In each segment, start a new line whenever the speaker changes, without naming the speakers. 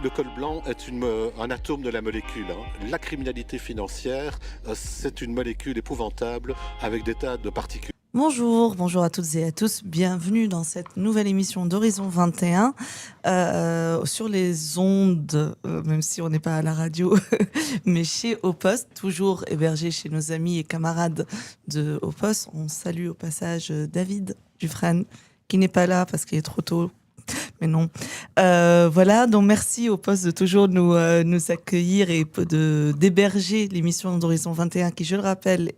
Le col blanc est un atome de la molécule. La criminalité financière, c'est une molécule épouvantable avec des tas de particules.
Bonjour à toutes et à tous. Bienvenue dans cette nouvelle émission d'Horizon 21 sur les ondes, même si on n'est pas à la radio, mais chez Au Poste, toujours hébergé chez nos amis et camarades de Au Poste. On salue au passage David Dufresne, qui n'est pas là parce qu'il est trop tôt. Mais non. Voilà, donc merci au poste de toujours nous accueillir et d'héberger l'émission d'Horizon 21 qui, je le rappelle,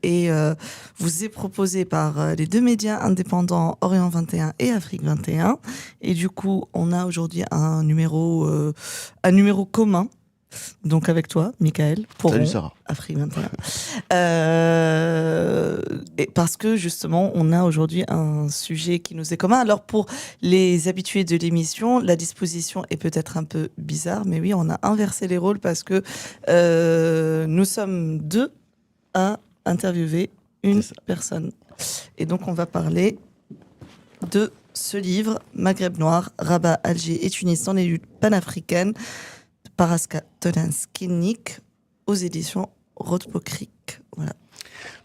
vous est proposée par les deux médias indépendants Orient 21 et Afrique 21. Et du coup, on a aujourd'hui un numéro commun. Donc avec toi, Michael, pour Afrique 21. Et parce que justement, on a aujourd'hui un sujet qui nous est commun. Alors pour les habitués de l'émission, la disposition est peut-être un peu bizarre, mais oui, on a inversé les rôles parce que nous sommes deux à interviewer une personne. Et donc on va parler de ce livre, Maghreb noir, Rabat, Alger et Tunis dans les luttes panafricaines, Paraska Tolanskinik, aux éditions Rothpo-Crick. Voilà.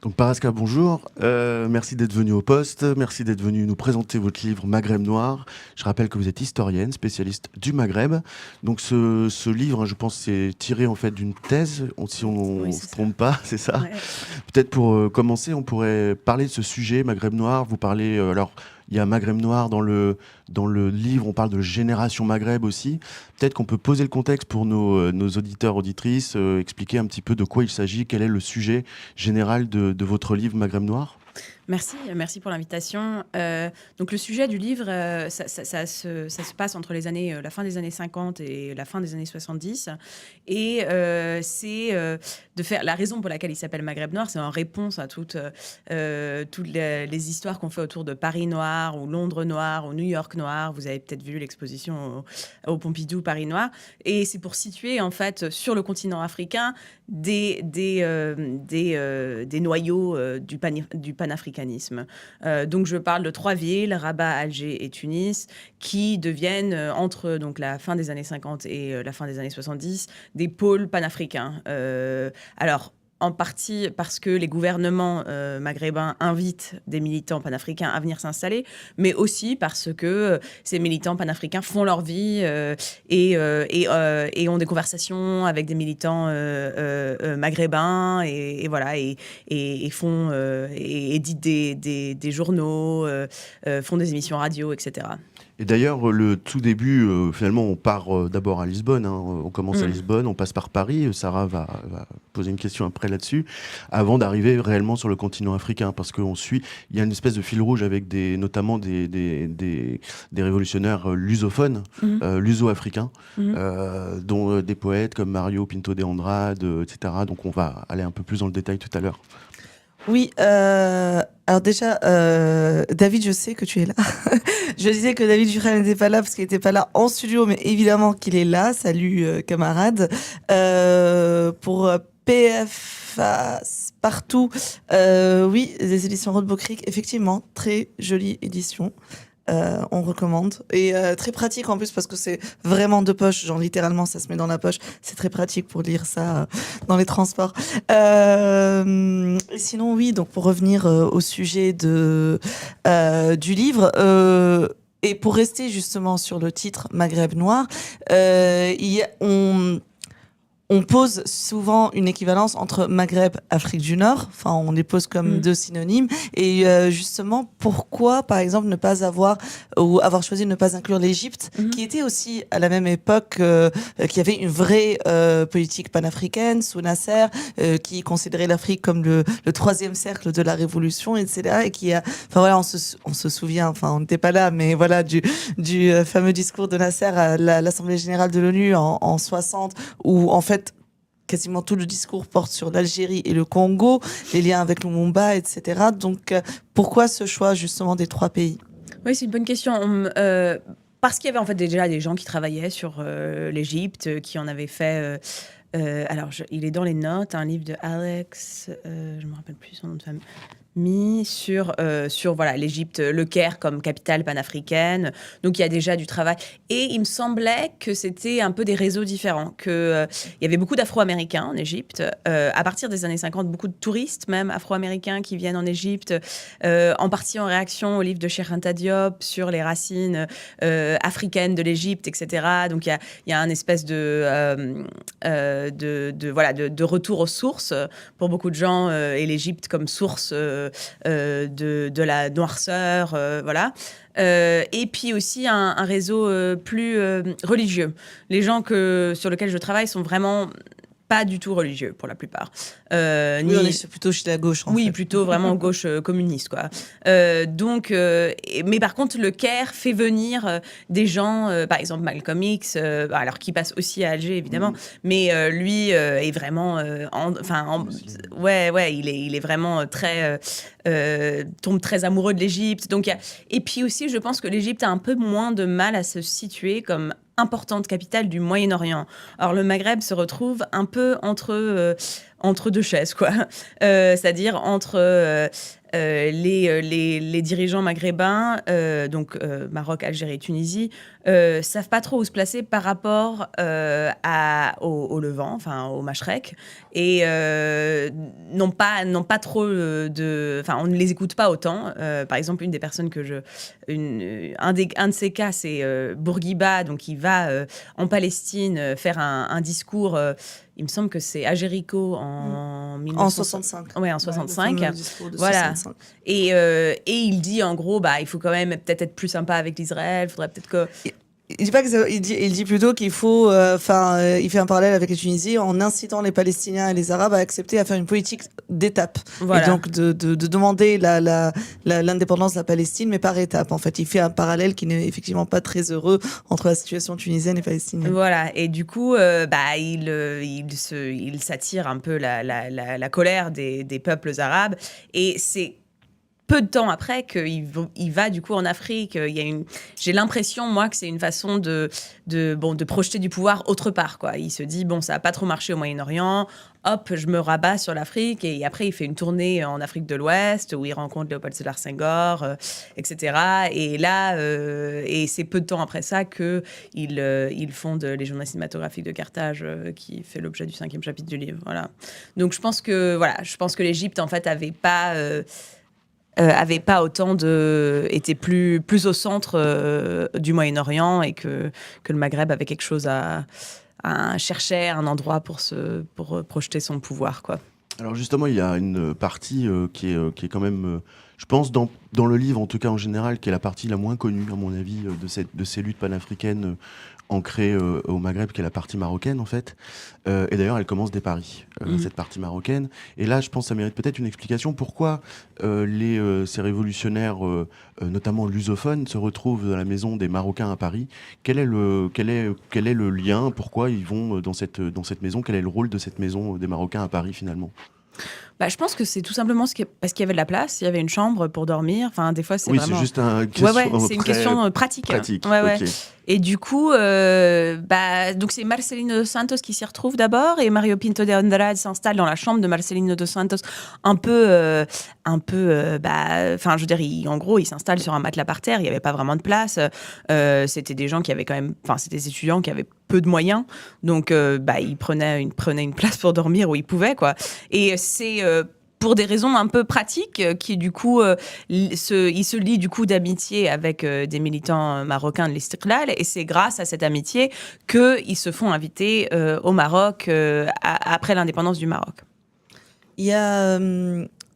Donc Paraska, bonjour. Merci d'être venu au poste. Merci d'être venu nous présenter votre livre Maghreb noir. Je rappelle que vous êtes historienne, spécialiste du Maghreb. Donc ce livre, je pense, c'est tiré en fait d'une thèse, si on ne se trompe pas, c'est ça. Ouais. Peut-être pour commencer, on pourrait parler de ce sujet Maghreb noir. Vous parlez alors. Il y a Maghreb noir dans le livre, on parle de génération Maghreb aussi. Peut-être qu'on peut poser le contexte pour nos auditeurs, auditrices, expliquer un petit peu de quoi il s'agit, quel est le sujet général de votre livre Maghreb noir.
Merci pour l'invitation. Donc le sujet du livre, ça se passe entre la fin des années 50 et la fin des années 70. Et c'est de faire la raison pour laquelle il s'appelle Maghreb noir, c'est en réponse à toutes les histoires qu'on fait autour de Paris noir ou Londres noir ou New York noir. Vous avez peut-être vu l'exposition au Pompidou Paris noir. Et c'est pour situer en fait sur le continent africain des noyaux du panafricanisme. Donc je parle de trois villes, Rabat, Alger et Tunis, qui deviennent entre donc la fin des années 50 et la fin des années 70 des pôles panafricains. Alors en partie parce que les gouvernements maghrébins invitent des militants panafricains à venir s'installer, mais aussi parce que ces militants panafricains font leur vie et ont des conversations avec des militants maghrébins et voilà et font et éditent des journaux, font des émissions radio, etc.
Et d'ailleurs, le tout début, finalement, on part d'abord à Lisbonne. On commence à Lisbonne, on passe par Paris. Sarah va poser une question après là-dessus, avant d'arriver réellement sur le continent africain. Parce qu'il y a une espèce de fil rouge avec notamment des révolutionnaires lusophones, luso-africains, dont des poètes comme Mario Pinto de Andrade, etc. Donc on va aller un peu plus dans le détail tout à l'heure.
Oui, alors déjà, David, je sais que tu es là. Je disais que David Dufresne n'était pas là parce qu'il n'était pas là en studio, mais évidemment qu'il est là. Salut, camarade. Pour PF partout, oui, les éditions Rothpo-Crick, effectivement, très jolie édition. On recommande et très pratique en plus parce que c'est vraiment de poche, genre littéralement ça se met dans la poche, c'est très pratique pour lire ça dans les transports. Et sinon oui, donc pour revenir au sujet du livre, et pour rester justement sur le titre Maghreb noir, on pose souvent une équivalence entre Maghreb, Afrique du Nord. Enfin, on les pose comme deux synonymes. Et justement, pourquoi, par exemple, ne pas avoir choisi de ne pas inclure l'Égypte, qui était aussi à la même époque, qui avait une vraie politique panafricaine sous Nasser, qui considérait l'Afrique comme le troisième cercle de la révolution, etc. Et qui a, enfin voilà, on se souvient, enfin on n'était pas là, mais voilà du fameux discours de Nasser à l'Assemblée générale de l'ONU en 60, où en fait quasiment tout le discours porte sur l'Algérie et le Congo, les liens avec Lumumba, etc. Donc, pourquoi ce choix justement des trois pays ?
Oui, c'est une bonne question. Parce qu'il y avait en fait déjà des gens qui travaillaient sur l'Égypte, qui en avaient fait... alors, il est dans les notes, un livre de Alex, je ne me rappelle plus son nom de famille, mis sur voilà, l'Égypte, le Caire comme capitale panafricaine. Donc il y a déjà du travail. Et il me semblait que c'était un peu des réseaux différents, qu'il y avait beaucoup d'Afro-Américains en Égypte. À partir des années 50, beaucoup de touristes même Afro-Américains qui viennent en Égypte, en partie en réaction au livre de Cheikh Anta Diop sur les racines africaines de l'Égypte, etc. Donc il y a un espèce de retour aux sources pour beaucoup de gens, et l'Égypte comme source de la noirceur, voilà. Et puis aussi un réseau plus religieux. Les gens sur lesquels je travaille sont vraiment pas du tout religieux pour la plupart.
Oui, on est plutôt chez la gauche.
Oui, plutôt vraiment gauche communiste, quoi. Mais par contre, le Caire fait venir des gens, par exemple Malcolm X, alors qui passe aussi à Alger évidemment, mais lui est vraiment, il est vraiment très tombe très amoureux de l'Égypte. Donc, et puis aussi, je pense que l'Égypte a un peu moins de mal à se situer comme importante capitale du Moyen-Orient. Alors le Maghreb se retrouve un peu entre deux chaises, quoi. C'est-à-dire entre les dirigeants maghrébins, donc Maroc, Algérie, Tunisie, savent pas trop où se placer par rapport au Levant, enfin au Machrek, et n'ont pas trop on ne les écoute pas autant. Par exemple, une des personnes un de ces cas, c'est Bourguiba, donc il va en Palestine faire un discours. Il me semble que c'est à Jéricho en
65.
Ouais, en 65.
Le discours de
Voilà.
65.
Et il dit en gros, il faut quand même peut-être être plus sympa avec l'Israël. Faudrait peut-être que.
Il dit pas que il dit plutôt qu'il faut, il fait un parallèle avec la Tunisie en incitant les Palestiniens et les Arabes à accepter à faire une politique d'étape.
Voilà.
Et donc de demander l'indépendance de la Palestine, mais par étapes. En fait, il fait un parallèle qui n'est effectivement pas très heureux entre la situation tunisienne et palestinienne.
Voilà. Et du coup, il s'attire un peu la colère des peuples arabes. Et c'est peu de temps après qu'il va du coup en Afrique. J'ai l'impression, moi, que c'est une façon de projeter du pouvoir autre part, quoi. Il se dit, bon, ça n'a pas trop marché au Moyen-Orient, hop, je me rabats sur l'Afrique. Et après, il fait une tournée en Afrique de l'Ouest où il rencontre Léopold Sédar Senghor, etc. Et là, et c'est peu de temps après ça qu'il fonde les journées cinématographiques de Carthage, qui fait l'objet du 5e chapitre du livre. Voilà. Donc, je pense que l'Égypte, en fait, avait pas autant était plus au centre du Moyen-Orient, et que le Maghreb avait quelque chose à chercher, un endroit pour projeter son pouvoir, quoi.
Alors justement, il y a une partie qui est quand même, je pense, dans le livre, en tout cas en général, qui est la partie la moins connue, à mon avis, de ces luttes panafricaines ancrée au Maghreb, qui est la partie marocaine en fait. Et d'ailleurs, elle commence dès Paris, cette partie marocaine. Et là, je pense que ça mérite peut-être une explication. Pourquoi ces révolutionnaires, notamment lusophones, se retrouvent dans la maison des Marocains à Paris? Quel est le lien? Pourquoi ils vont dans cette maison? Quel est le rôle de cette maison des Marocains à Paris finalement?
Je pense que c'est tout simplement parce qu'il y avait de la place, il y avait une chambre pour dormir. Enfin, des fois, c'est
oui,
vraiment...
c'est juste
c'est une question pratique. Ouais.
Okay.
Et du coup, donc c'est Marcelino dos Santos qui s'y retrouve d'abord, et Mario Pinto de Andrade s'installe dans la chambre de Marcelino dos Santos, en gros, il s'installe sur un matelas par terre. Il n'y avait pas vraiment de place. C'était des gens qui avaient c'était des étudiants qui avaient peu de moyens, donc ils prenaient une place pour dormir où ils pouvaient, quoi. Et c'est pour des raisons un peu pratiques, qui du coup, il se lie du coup d'amitié avec des militants marocains de l'Istiqlal, et c'est grâce à cette amitié qu'ils se font inviter au Maroc après l'indépendance du Maroc.
Il y a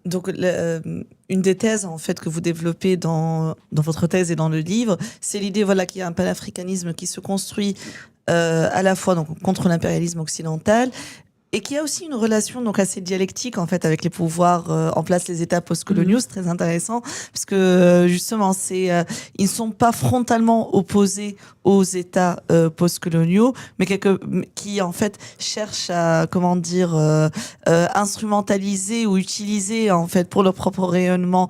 donc une des thèses en fait que vous développez dans votre thèse et dans le livre, c'est l'idée qu'il y a un panafricanisme qui se construit à la fois donc contre l'impérialisme occidental, et qui a aussi une relation donc assez dialectique en fait avec les pouvoirs en place, les États postcoloniaux. C'est très intéressant parce que justement ils ne sont pas frontalement opposés aux États postcoloniaux, mais qui en fait cherchent à instrumentaliser ou utiliser en fait pour leur propre rayonnement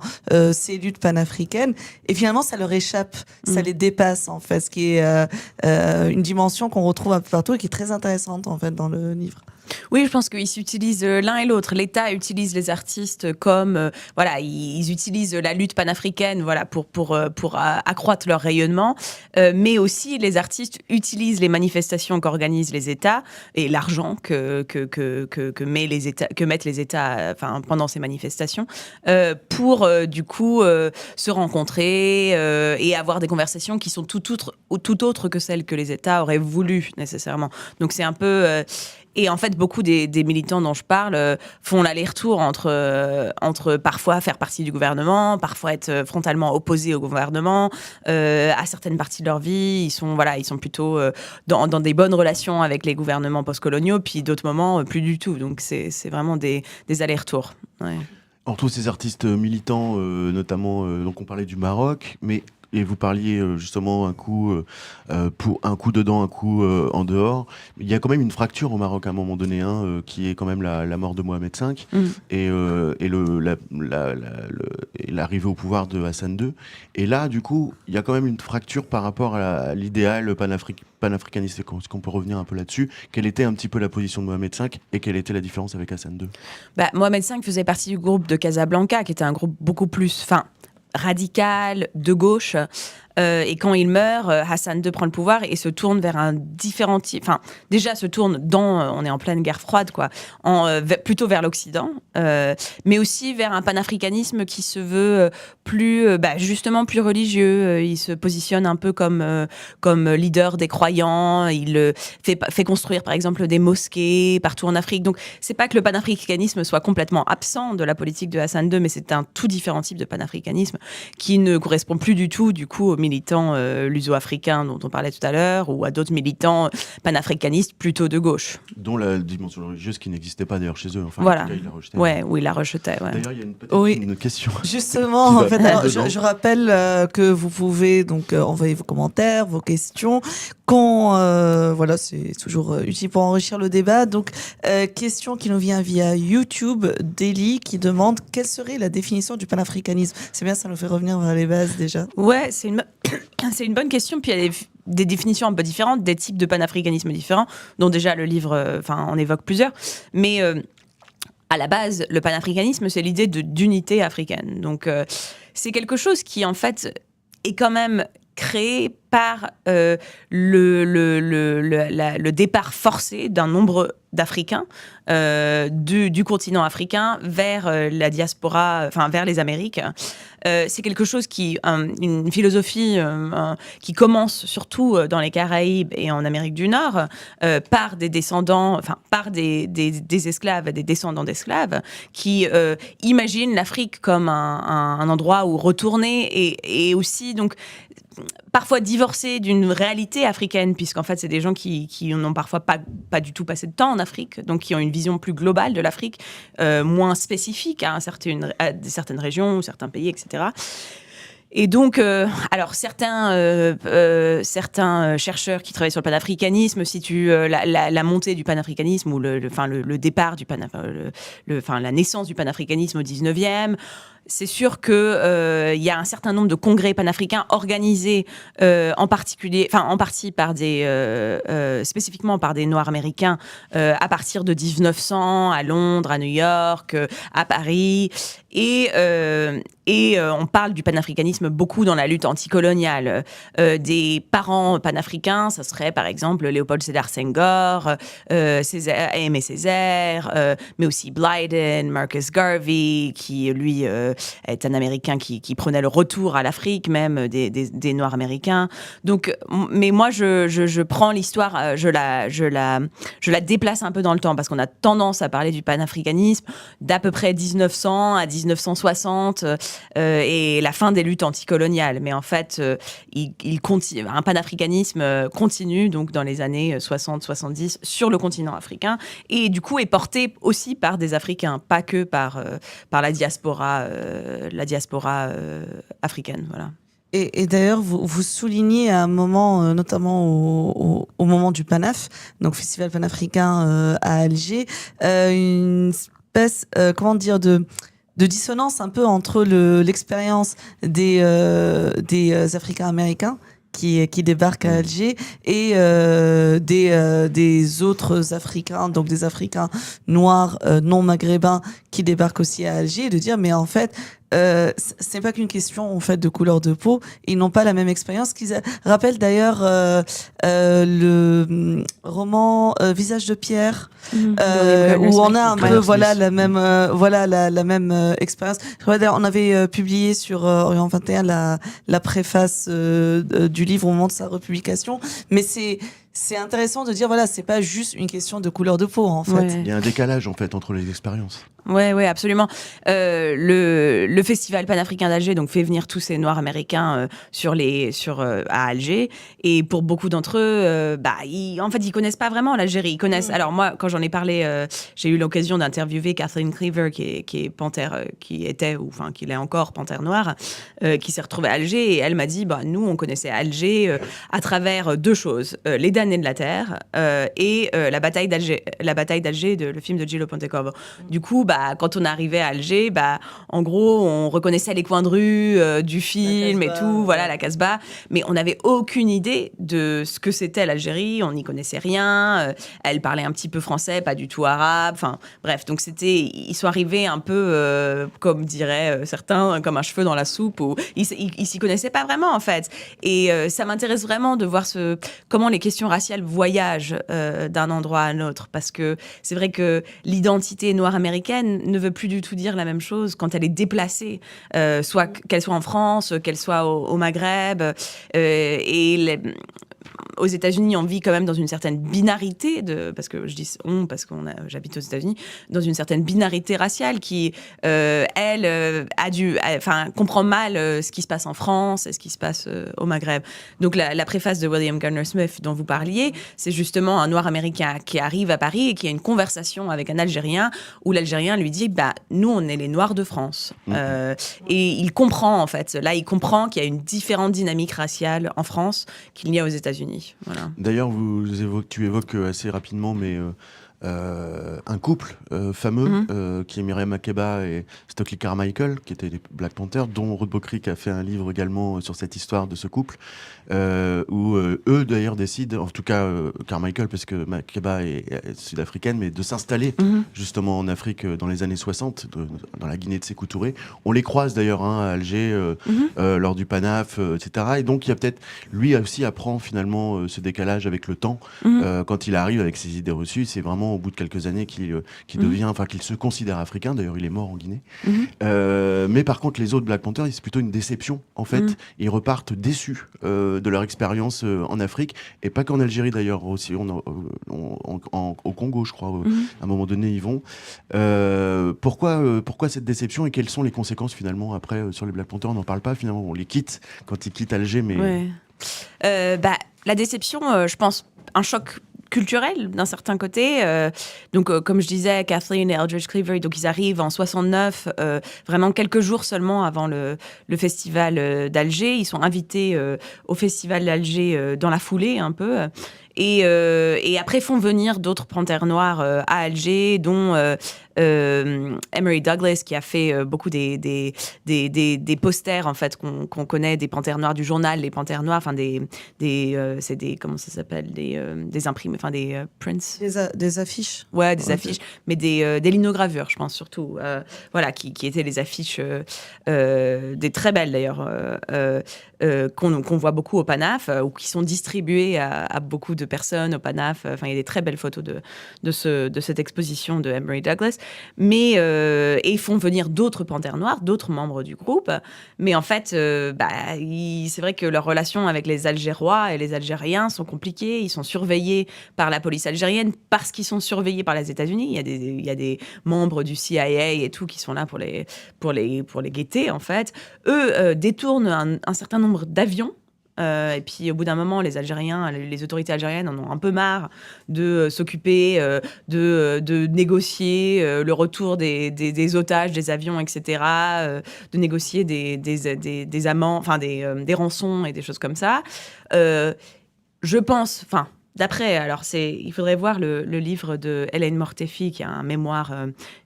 ces luttes panafricaines. Et finalement, ça leur échappe, ça les dépasse en fait, ce qui est une dimension qu'on retrouve un peu partout et qui est très intéressante en fait dans le livre.
Oui, je pense qu'ils s'utilisent l'un et l'autre. L'État utilise les artistes comme voilà, ils utilisent la lutte panafricaine voilà pour accroître leur rayonnement, mais aussi les artistes utilisent les manifestations qu'organisent les États et l'argent que mettent les États enfin pendant ces manifestations pour du coup se rencontrer et avoir des conversations qui sont tout autres que celles que les États auraient voulu nécessairement. Donc c'est un peu et en fait, beaucoup des militants dont je parle font l'aller-retour entre parfois faire partie du gouvernement, parfois être frontalement opposés au gouvernement. À certaines parties de leur vie, ils sont plutôt dans des bonnes relations avec les gouvernements postcoloniaux, puis d'autres moments, plus du tout. Donc, c'est vraiment des allers-retours. Ouais.
Entre tous ces artistes militants, notamment, donc on parlait du Maroc, mais et vous parliez justement un coup pour un coup dedans, un coup en dehors. Il y a quand même une fracture au Maroc à un moment donné, qui est quand même la mort de Mohamed V et l'arrivée au pouvoir de Hassan II. Et là, du coup, il y a quand même une fracture par rapport à l'idéal panafricaniste. Est-ce qu'on peut revenir un peu là-dessus? Quelle était un petit peu la position de Mohamed V et quelle était la différence avec Hassan II?
Mohamed V faisait partie du groupe de Casablanca, qui était un groupe beaucoup plus radical, de gauche. Et quand il meurt, Hassan II prend le pouvoir et se tourne vers un différent type. Enfin, déjà se tourne on est en pleine guerre froide, quoi, plutôt vers l'Occident, mais aussi vers un panafricanisme qui se veut justement plus religieux. Il se positionne un peu comme leader des croyants. Il fait construire, par exemple, des mosquées partout en Afrique. Donc, c'est pas que le panafricanisme soit complètement absent de la politique de Hassan II, mais c'est un tout différent type de panafricanisme qui ne correspond plus du tout, du coup, aux militants luso-africains dont on parlait tout à l'heure, ou à d'autres militants panafricanistes plutôt de gauche.
Dont la dimension religieuse qui n'existait pas d'ailleurs chez eux. Enfin,
voilà.
En tout cas, il la rejetait.
Oui, il la rejetait. Ouais.
D'ailleurs, il y a une question.
Justement, en fait, alors, je rappelle que vous pouvez donc envoyer vos commentaires, vos questions. Voilà, c'est toujours utile pour enrichir le débat. Donc, question qui nous vient via YouTube d'Eli qui demande quelle serait la définition du panafricanisme. C'est bien, ça nous fait revenir vers les bases déjà.
Ouais, c'est une bonne question. Puis il y a des définitions un peu différentes, des types de panafricanisme différents, dont déjà le livre, on évoque plusieurs. Mais à la base, le panafricanisme, c'est l'idée d'unité africaine. Donc, c'est quelque chose qui, en fait, est quand même créé par le départ forcé d'un nombre d'Africains du continent africain vers la diaspora, vers les Amériques. C'est quelque chose une philosophie qui commence surtout dans les Caraïbes et en Amérique du Nord par des descendants, par des esclaves, des descendants d'esclaves qui imaginent l'Afrique comme un endroit où retourner et aussi donc parfois divorcés d'une réalité africaine, puisqu'en fait, c'est des gens qui n'ont parfois pas du tout passé de temps en Afrique, donc qui ont une vision plus globale de l'Afrique, moins spécifique à certaines régions ou certains pays, etc. Et donc, alors certains chercheurs qui travaillent sur le panafricanisme situent la montée du panafricanisme ou le départ du la naissance du panafricanisme au 19e. C'est sûr que y a un certain nombre de congrès panafricains organisés en partie par spécifiquement par des Noirs américains à partir de 1900 à Londres, à New York, à Paris. Et on parle du panafricanisme beaucoup dans la lutte anticoloniale. Des parents panafricains, ça serait par exemple Léopold Sédar Senghor, Aimé Césaire, mais aussi Blyden, Marcus Garvey, qui lui est un Américain qui prenait le retour à l'Afrique même des Noirs américains. Donc, mais moi je prends l'histoire, je la déplace un peu dans le temps parce qu'on a tendance à parler du panafricanisme d'à peu près 1900 à 1960 et la fin des luttes anticoloniales. Mais en fait, un panafricanisme continue donc dans les années 60-70 sur le continent africain et du coup est porté aussi par des Africains, pas que par la diaspora africaine. Voilà.
Et d'ailleurs, vous soulignez à un moment, notamment au moment du Panaf, donc Festival panafricain à Alger, une espèce, de dissonance un peu entre l'expérience des Africains américains qui débarquent à Alger et des autres Africains, donc des Africains noirs non maghrébins qui débarquent aussi à Alger, de dire mais en fait c'est pas qu'une question en fait de couleur de peau, ils n'ont pas la même expérience. Qu'ils rappellent d'ailleurs le roman Visage de pierre où on a un peu la même expérience. On avait publié sur Orient 21 la préface du livre au moment de sa republication, mais c'est intéressant de dire voilà, c'est pas juste une question de couleur de peau en fait.
Ouais.
Il y a un décalage en fait entre les expériences.
Ouais, absolument. Le festival panafricain d'Alger donc fait venir tous ces Noirs américains à Alger, et pour beaucoup d'entre eux, ils connaissent pas vraiment l'Algérie. Ils connaissent. Alors moi, quand j'en ai parlé, j'ai eu l'occasion d'interviewer Kathleen Cleaver, qui est panthère, qui est encore panthère noire, qui s'est retrouvée à Alger, et elle m'a dit nous on connaissait Alger à travers deux choses, les damnés de la terre et la bataille d'Alger, le film de Gillo Pontecorvo. Du coup, quand on arrivait à Alger, en gros, on reconnaissait les coins de rue du film et tout, voilà, la Casbah, mais on n'avait aucune idée de ce que c'était l'Algérie, on n'y connaissait rien, elle parlait un petit peu français, pas du tout arabe, enfin, bref, donc ils sont arrivés un peu, comme diraient certains, comme un cheveu dans la soupe, où ils s'y connaissaient pas vraiment, en fait. Et ça m'intéresse vraiment de voir comment les questions raciales voyagent d'un endroit à un autre, parce que c'est vrai que l'identité noire américaine ne veut plus du tout dire la même chose quand elle est déplacée, soit qu'elle soit en France, qu'elle soit au Maghreb, aux États-Unis, on vit quand même dans une certaine binarité parce que je dis on parce que j'habite aux États-Unis, dans une certaine binarité raciale qui, comprend mal ce qui se passe en France et ce qui se passe au Maghreb. Donc la préface de William Gardner Smith dont vous parliez, c'est justement un Noir américain qui arrive à Paris et qui a une conversation avec un Algérien où l'Algérien lui dit nous on est les Noirs de France. Et il comprend en fait, là il comprend qu'il y a une différente dynamique raciale en France qu'il n'y a aux États-Unis. Voilà.
D'ailleurs, tu évoques assez rapidement, mais un couple fameux qui est Myriam Makeba et Stokely Carmichael, qui étaient les Black Panthers, dont Ruth Bocrick a fait un livre également sur cette histoire de ce couple, où eux d'ailleurs décident, en tout cas Carmichael, parce que Makeba est sud-africaine, mais de s'installer justement en Afrique dans les années 60, dans la Guinée de Sékou Touré. On les croise d'ailleurs à Alger lors du Panaf, etc. Et donc il y a peut-être, lui aussi apprend finalement ce décalage avec le temps quand il arrive avec ses idées reçues. C'est vraiment au bout de quelques années qu'il se considère africain. D'ailleurs, il est mort en Guinée. Mais par contre, les autres Black Panthers, c'est plutôt une déception, en fait. Ils repartent déçus de leur expérience en Afrique, et pas qu'en Algérie, d'ailleurs, aussi au Congo, je crois. À un moment donné, ils vont. Pourquoi cette déception, et quelles sont les conséquences, finalement, après, sur les Black Panthers? On n'en parle pas, finalement. On les quitte quand ils quittent Alger, mais...
Ouais. La déception, je pense, un choc culturel d'un certain côté. Donc, comme je disais, Kathleen et Eldridge Cleaver, donc ils arrivent en 69, vraiment quelques jours seulement avant le festival d'Alger. Ils sont invités au festival d'Alger dans la foulée un peu. Et après font venir d'autres panthères noires à Alger, dont Emory Douglas, qui a fait beaucoup des posters en fait qu'on connaît des panthères noires du journal, les panthères noires, enfin c'est des comment ça s'appelle, des imprimés, enfin des prints,
des affiches.
Ouais, des affiches, mais des linogravures, je pense surtout, voilà, qui étaient les affiches des très belles d'ailleurs. Qu'on voit beaucoup au Panaf, ou qui sont distribuées à beaucoup de personnes au Panaf. Enfin, il y a des très belles photos de cette exposition de Emory Douglas. Mais et ils font venir d'autres panthères noires, d'autres membres du groupe. Mais en fait, c'est vrai que leurs relations avec les Algérois et les Algériens sont compliquées. Ils sont surveillés par la police algérienne parce qu'ils sont surveillés par les États-Unis. Il y a des membres du CIA et tout qui sont là pour les guetter, en fait. Eux détournent un certain nombre d'avions. Et puis au bout d'un moment, les autorités algériennes en ont un peu marre de s'occuper, de négocier le retour des otages, des avions, etc., de négocier des amants, enfin des rançons et des choses comme ça. Je pense, enfin. D'après, alors il faudrait voir le livre de Hélène Mortefi, qui a un mémoire,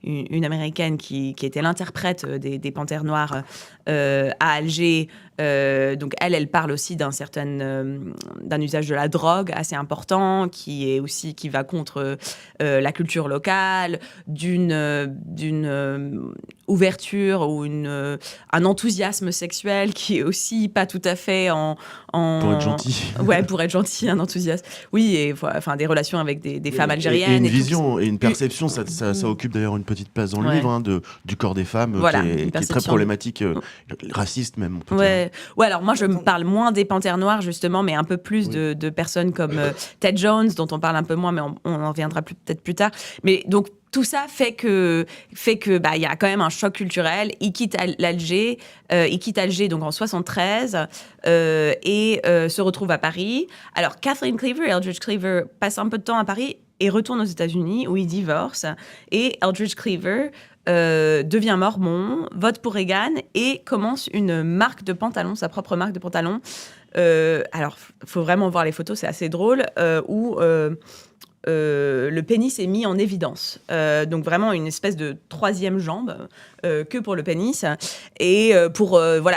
une américaine qui était l'interprète des Panthères Noires à Alger Donc elle parle aussi d'un usage de la drogue assez important qui va contre la culture locale, d'une ouverture ou un enthousiasme sexuel qui est aussi pas tout à fait
Pour être gentil.
Ouais, pour être gentil, un enthousiasme. Oui, et enfin des relations avec des femmes algériennes.
Et une vision et une perception, ça occupe d'ailleurs une petite place dans le livre, hein, du corps des femmes,
voilà,
qui est très problématique, raciste même. On peut dire.
Ouais, alors moi je me parle moins des panthères noires justement, mais un peu plus de personnes comme Ted Jones, dont on parle un peu moins, mais on en reviendra peut-être plus tard. Mais donc tout ça fait que il y a quand même un choc culturel. Il quitte Alger donc en 73 et se retrouve à Paris. Alors Kathleen Cleaver et Eldridge Cleaver passent un peu de temps à Paris et retournent aux États-Unis où ils divorcent. Et Eldridge Cleaver devient mormon, vote pour Reagan et commence une marque de pantalons, sa propre marque de pantalons. Alors, il faut vraiment voir les photos, c'est assez drôle, où le pénis est mis en évidence. Donc vraiment une espèce de troisième jambe que pour le pénis. Et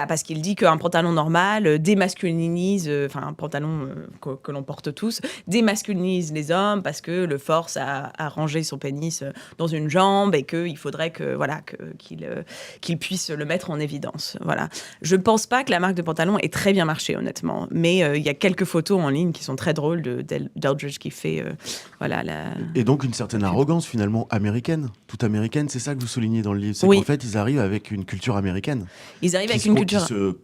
parce qu'il dit qu'un pantalon normal démasculinise, un pantalon que l'on porte tous, démasculinise les hommes parce que le force à ranger son pénis dans une jambe et qu'il faudrait qu'il puisse le mettre en évidence. Voilà. Je ne pense pas que la marque de pantalon ait très bien marché, honnêtement. Mais il y a quelques photos en ligne qui sont très drôles d'Eldridge qui fait... Et
donc une certaine arrogance finalement américaine, toute américaine, c'est ça que vous soulignez dans le livre, c'est qu'en fait ils arrivent avec une culture américaine.
Ils arrivent avec une culture...
qui se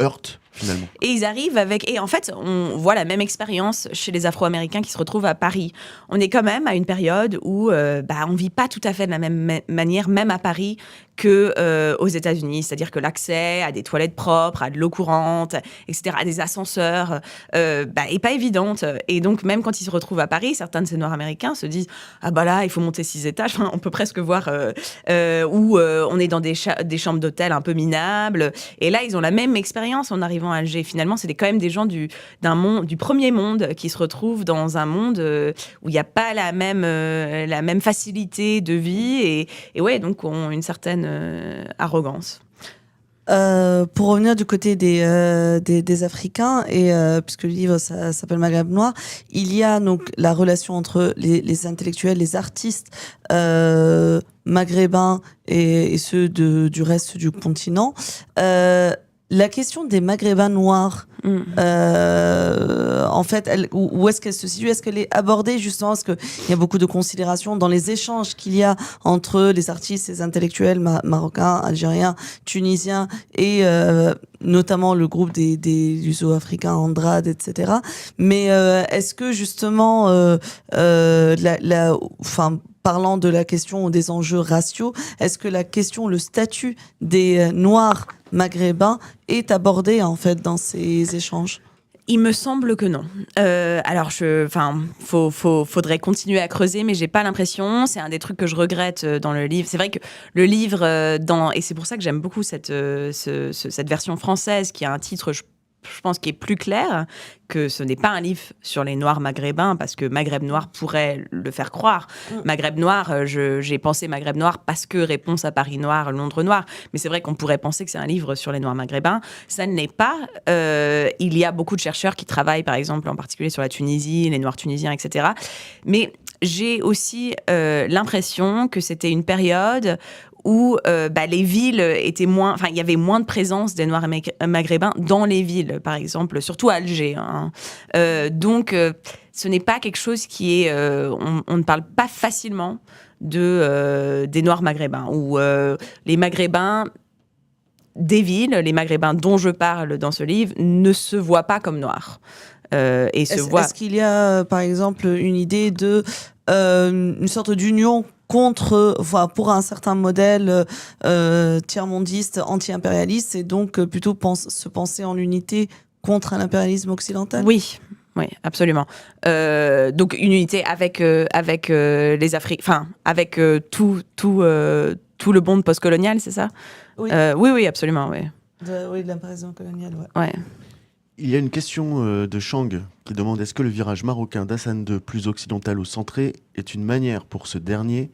heurte finalement.
Et ils arrivent et en fait on voit la même expérience chez les Afro-Américains qui se retrouvent à Paris. On est quand même à une période où on vit pas tout à fait de la même manière, même à Paris, que aux États-Unis, c'est-à-dire que l'accès à des toilettes propres, à de l'eau courante, etc., à des ascenseurs, est pas évidente. Et donc même quand ils se retrouvent à Paris, certains de ces Noirs américains se disent là il faut monter 6 étages. Enfin, on peut presque voir où on est dans des chambres d'hôtel un peu minables. Et là ils ont la même expérience en arrivant à Alger. Finalement, c'est quand même des gens du premier monde qui se retrouvent dans un monde où il n'y a pas la même facilité de vie et ouais, donc ont une certaine arrogance.
Pour revenir du côté des Africains, et puisque le livre s'appelle Maghreb noir, il y a donc la relation entre les intellectuels, les artistes maghrébins et ceux du reste du continent. La question des Maghrébins noirs, en fait, où est-ce qu'elle se situe? Est-ce qu'elle est abordée justement? Parce qu'il y a beaucoup de considérations dans les échanges qu'il y a entre les artistes, les intellectuels marocains, algériens, tunisiens et notamment le groupe des Luso-africains, Andrade, etc. Mais est-ce que justement, parlant de la question des enjeux raciaux, est-ce que la question, le statut des Noirs maghrébins est abordé en fait dans ces échanges?
Il me semble que non. Alors, faudrait continuer à creuser, mais j'ai pas l'impression. C'est un des trucs que je regrette dans le livre. C'est vrai que le livre, et c'est pour ça que j'aime beaucoup cette version française qui a un titre, je pense, qui est plus clair, que ce n'est pas un livre sur les Noirs maghrébins, parce que Maghreb noir pourrait le faire croire. Maghreb noir, j'ai pensé Maghreb noir parce que réponse à Paris noir, Londres noir. Mais c'est vrai qu'on pourrait penser que c'est un livre sur les Noirs maghrébins. Ça ne l'est pas. Il y a beaucoup de chercheurs qui travaillent, par exemple, en particulier sur la Tunisie, les Noirs tunisiens, etc. Mais j'ai aussi l'impression que c'était une période où les villes étaient moins... Enfin, il y avait moins de présence des Noirs maghrébins dans les villes, par exemple, surtout à Alger. Donc, ce n'est pas quelque chose qui est... on ne parle pas facilement des Noirs maghrébins, ou les Maghrébins des villes, les Maghrébins dont je parle dans ce livre, ne se voient pas comme noirs. Est-ce
qu'il y a, par exemple, une idée de une sorte d'union pour un certain modèle tiers-mondiste, anti-impérialiste, et donc plutôt se penser en unité contre l'impérialisme occidental?
Oui, absolument. Donc une unité avec les Africains, avec tout le monde postcolonial, c'est ça? Oui. Oui, absolument, oui.
De l'impérialisme colonial,
ouais.
Il y a une question de Chang qui demande est-ce que le virage marocain d'Hassan II plus occidentalo-centré est une manière pour ce dernier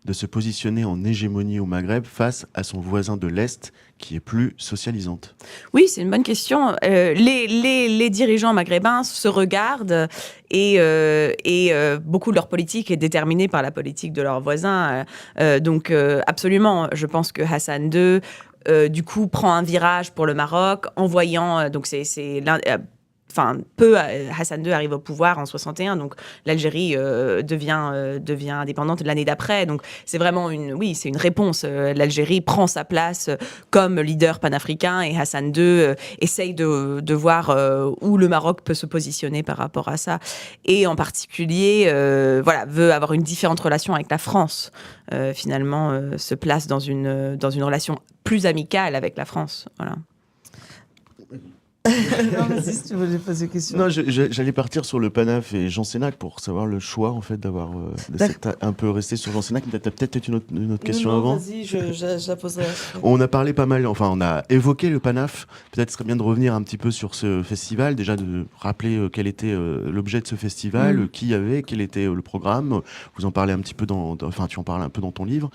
de se positionner en hégémonie au Maghreb face à son voisin de l'Est qui est plus socialisante?
Oui, c'est une bonne question. Les dirigeants maghrébins se regardent et beaucoup de leur politique est déterminée par la politique de leurs voisins. Donc absolument, je pense que Hassan II du coup prend un virage pour le Maroc en voyant donc Hassan II arrive au pouvoir en 61, donc l'Algérie devient indépendante l'année d'après. Donc c'est vraiment c'est une réponse. L'Algérie prend sa place comme leader panafricain et Hassan II essaye de voir où le Maroc peut se positionner par rapport à ça. Et en particulier, veut avoir une différente relation avec la France. Finalement, se place dans une relation plus amicale avec la France. Voilà.
Non, vas-y, si tu voulais poser une question.
Non, j'allais partir sur le Panaf et Jean Sénac pour savoir le choix en fait d'avoir un peu resté sur Jean Sénac. T'as peut-être une autre question
non,
avant.
Vas-y, je la poserai.
On a parlé pas mal, enfin on a évoqué le Panaf. Peut-être ce serait bien de revenir un petit peu sur ce festival, déjà de rappeler quel était l'objet de ce festival, qui y avait, quel était le programme. Vous en parlez un petit peu tu en parles un peu dans ton livre.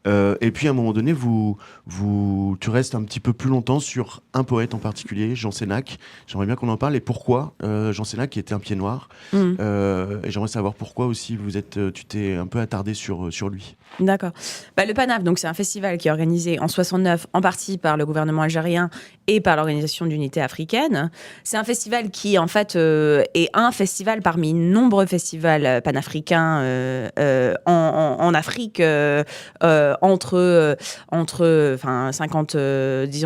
Et puis à un moment donné, tu restes un petit peu plus longtemps sur un poète en particulier, Jean Sénac. J'aimerais bien qu'on en parle et pourquoi Jean Sénac qui était un pied noir. Et j'aimerais savoir pourquoi aussi tu t'es un peu attardé sur lui.
D'accord. Le Panaf, donc c'est un festival qui est organisé en 69 en partie par le gouvernement algérien et par l'Organisation d'unité africaine. C'est un festival qui en fait est un festival parmi nombreux festivals panafricains en Afrique entre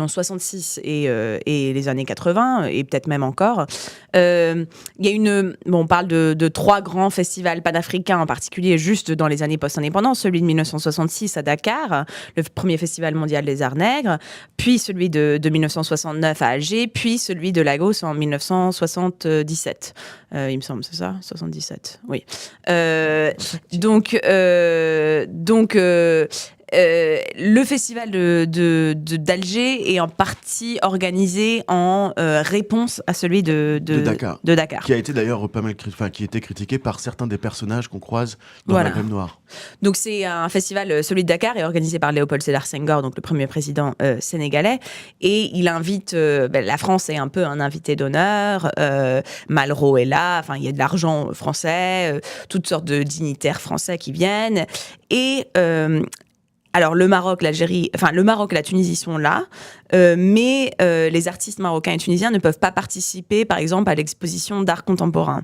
66 et les années 80 et peut-être même encore. Il y a on parle de trois grands festivals panafricains en particulier juste dans les années post-indépendance, celui de 1966 à Dakar, le premier festival mondial des arts nègres, puis celui de 1969 à Alger, puis celui de Lagos en 1977. Il me semble, c'est ça 77, oui. Le festival d'Alger est en partie organisé en réponse à celui de Dakar.
Qui a été d'ailleurs qui était critiqué par certains des personnages qu'on croise dans le Maghreb noir.
Donc c'est un festival, celui de Dakar est organisé par Léopold Sédar Senghor, donc le premier président sénégalais, et il invite, la France est un peu un invité d'honneur, Malraux est là, il y a de l'argent français, toutes sortes de dignitaires français qui viennent, et alors le Maroc, l'Algérie, le Maroc et la Tunisie sont là, mais les artistes marocains et tunisiens ne peuvent pas participer, par exemple, à l'exposition d'art contemporain,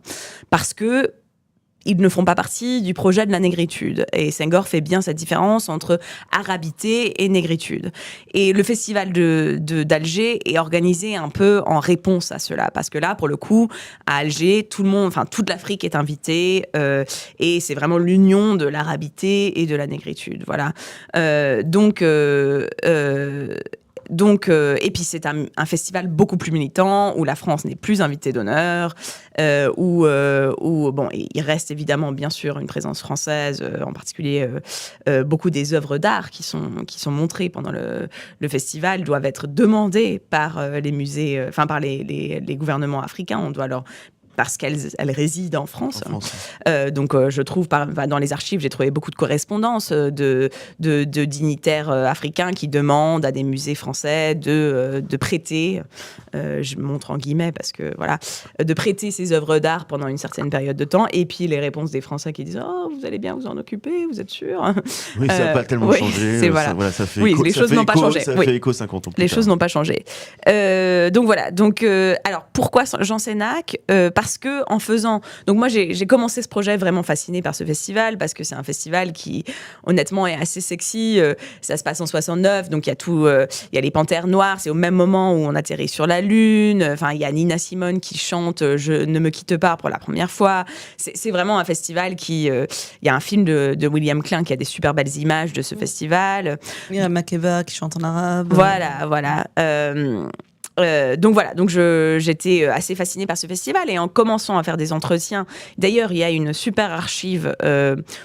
parce que ils ne font pas partie du projet de la négritude. Et Senghor fait bien cette différence entre arabité et négritude. Et le festival d'Alger est organisé un peu en réponse à cela. Parce que là, pour le coup, à Alger, toute l'Afrique est invitée. Et c'est vraiment l'union de l'arabité et de la négritude. Voilà. Et puis c'est un festival beaucoup plus militant où la France n'est plus invitée d'honneur, où il reste évidemment bien sûr une présence française, en particulier beaucoup des œuvres d'art qui sont montrées pendant le festival doivent être demandées par les musées, par les gouvernements africains. On doit leur parce qu'elle réside en France. Donc, je trouve, dans les archives, j'ai trouvé beaucoup de correspondances de dignitaires africains qui demandent à des musées français de prêter, je montre en guillemets parce que voilà, de prêter ces œuvres d'art pendant une certaine période de temps. Et puis, les réponses des Français qui disent « Oh, vous allez bien vous en occuper, vous êtes sûr ?»
Oui, ça n'a pas tellement changé. Ça fait
les choses n'ont pas changé.
Ça fait écho 50 ans plus
Les
tard.
choses n'ont pas changé. Donc, voilà. Alors, pourquoi Jean Sénac ? Parce que en faisant... Donc moi, j'ai commencé ce projet vraiment fascinée par ce festival, parce que c'est un festival qui, honnêtement, est assez sexy. Ça se passe en 69, donc il y a les Panthères Noires, c'est au même moment où on atterrit sur la Lune. Il y a Nina Simone qui chante « Je ne me quitte pas » pour la première fois. C'est vraiment un festival qui... Il y a un film de William Klein qui a des super belles images de ce festival.
Il y a Makeba qui chante en arabe.
Voilà. Donc j'étais assez fascinée par ce festival, et en commençant à faire des entretiens, d'ailleurs il y a une super archive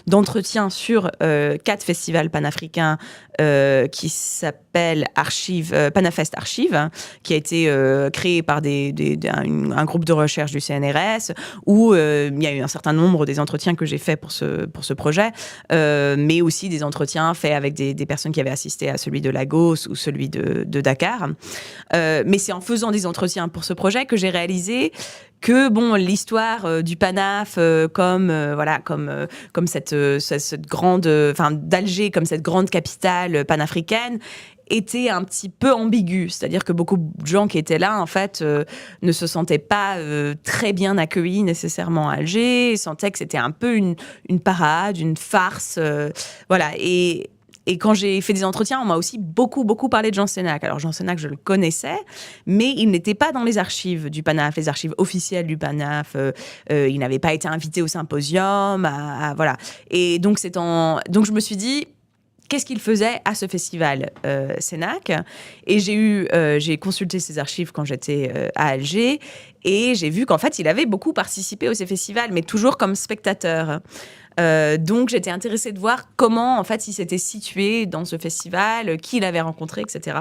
d'entretiens sur 4 festivals panafricains qui s'appelle s'appelle Panafest Archive, qui a été créé par un groupe de recherche du CNRS, où il y a eu un certain nombre des entretiens que j'ai faits pour ce projet, mais aussi des entretiens faits avec des personnes qui avaient assisté à celui de Lagos ou celui de Dakar. Mais c'est en faisant des entretiens pour ce projet que j'ai réalisé que l'histoire du Panaf comme cette grande, d'Alger comme cette grande capitale panafricaine était un petit peu ambiguë, c'est-à-dire que beaucoup de gens qui étaient là en fait ne se sentaient pas très bien accueillis nécessairement à Alger, sentaient que c'était un peu une parade, une farce, voilà. Et quand j'ai fait des entretiens, on m'a aussi beaucoup parlé de Jean Sénac. Alors Jean Sénac, je le connaissais, mais il n'était pas dans les archives du Panaf, les archives officielles du Panaf. Il n'avait pas été invité au symposium, voilà. Et donc je me suis dit, qu'est-ce qu'il faisait à ce festival Sénac ? Et j'ai consulté ses archives quand j'étais à Alger, et j'ai vu qu'en fait, il avait beaucoup participé à ces festivals, mais toujours comme spectateur. Donc j'étais intéressée de voir comment en fait il s'était situé dans ce festival, qui il avait rencontré, etc.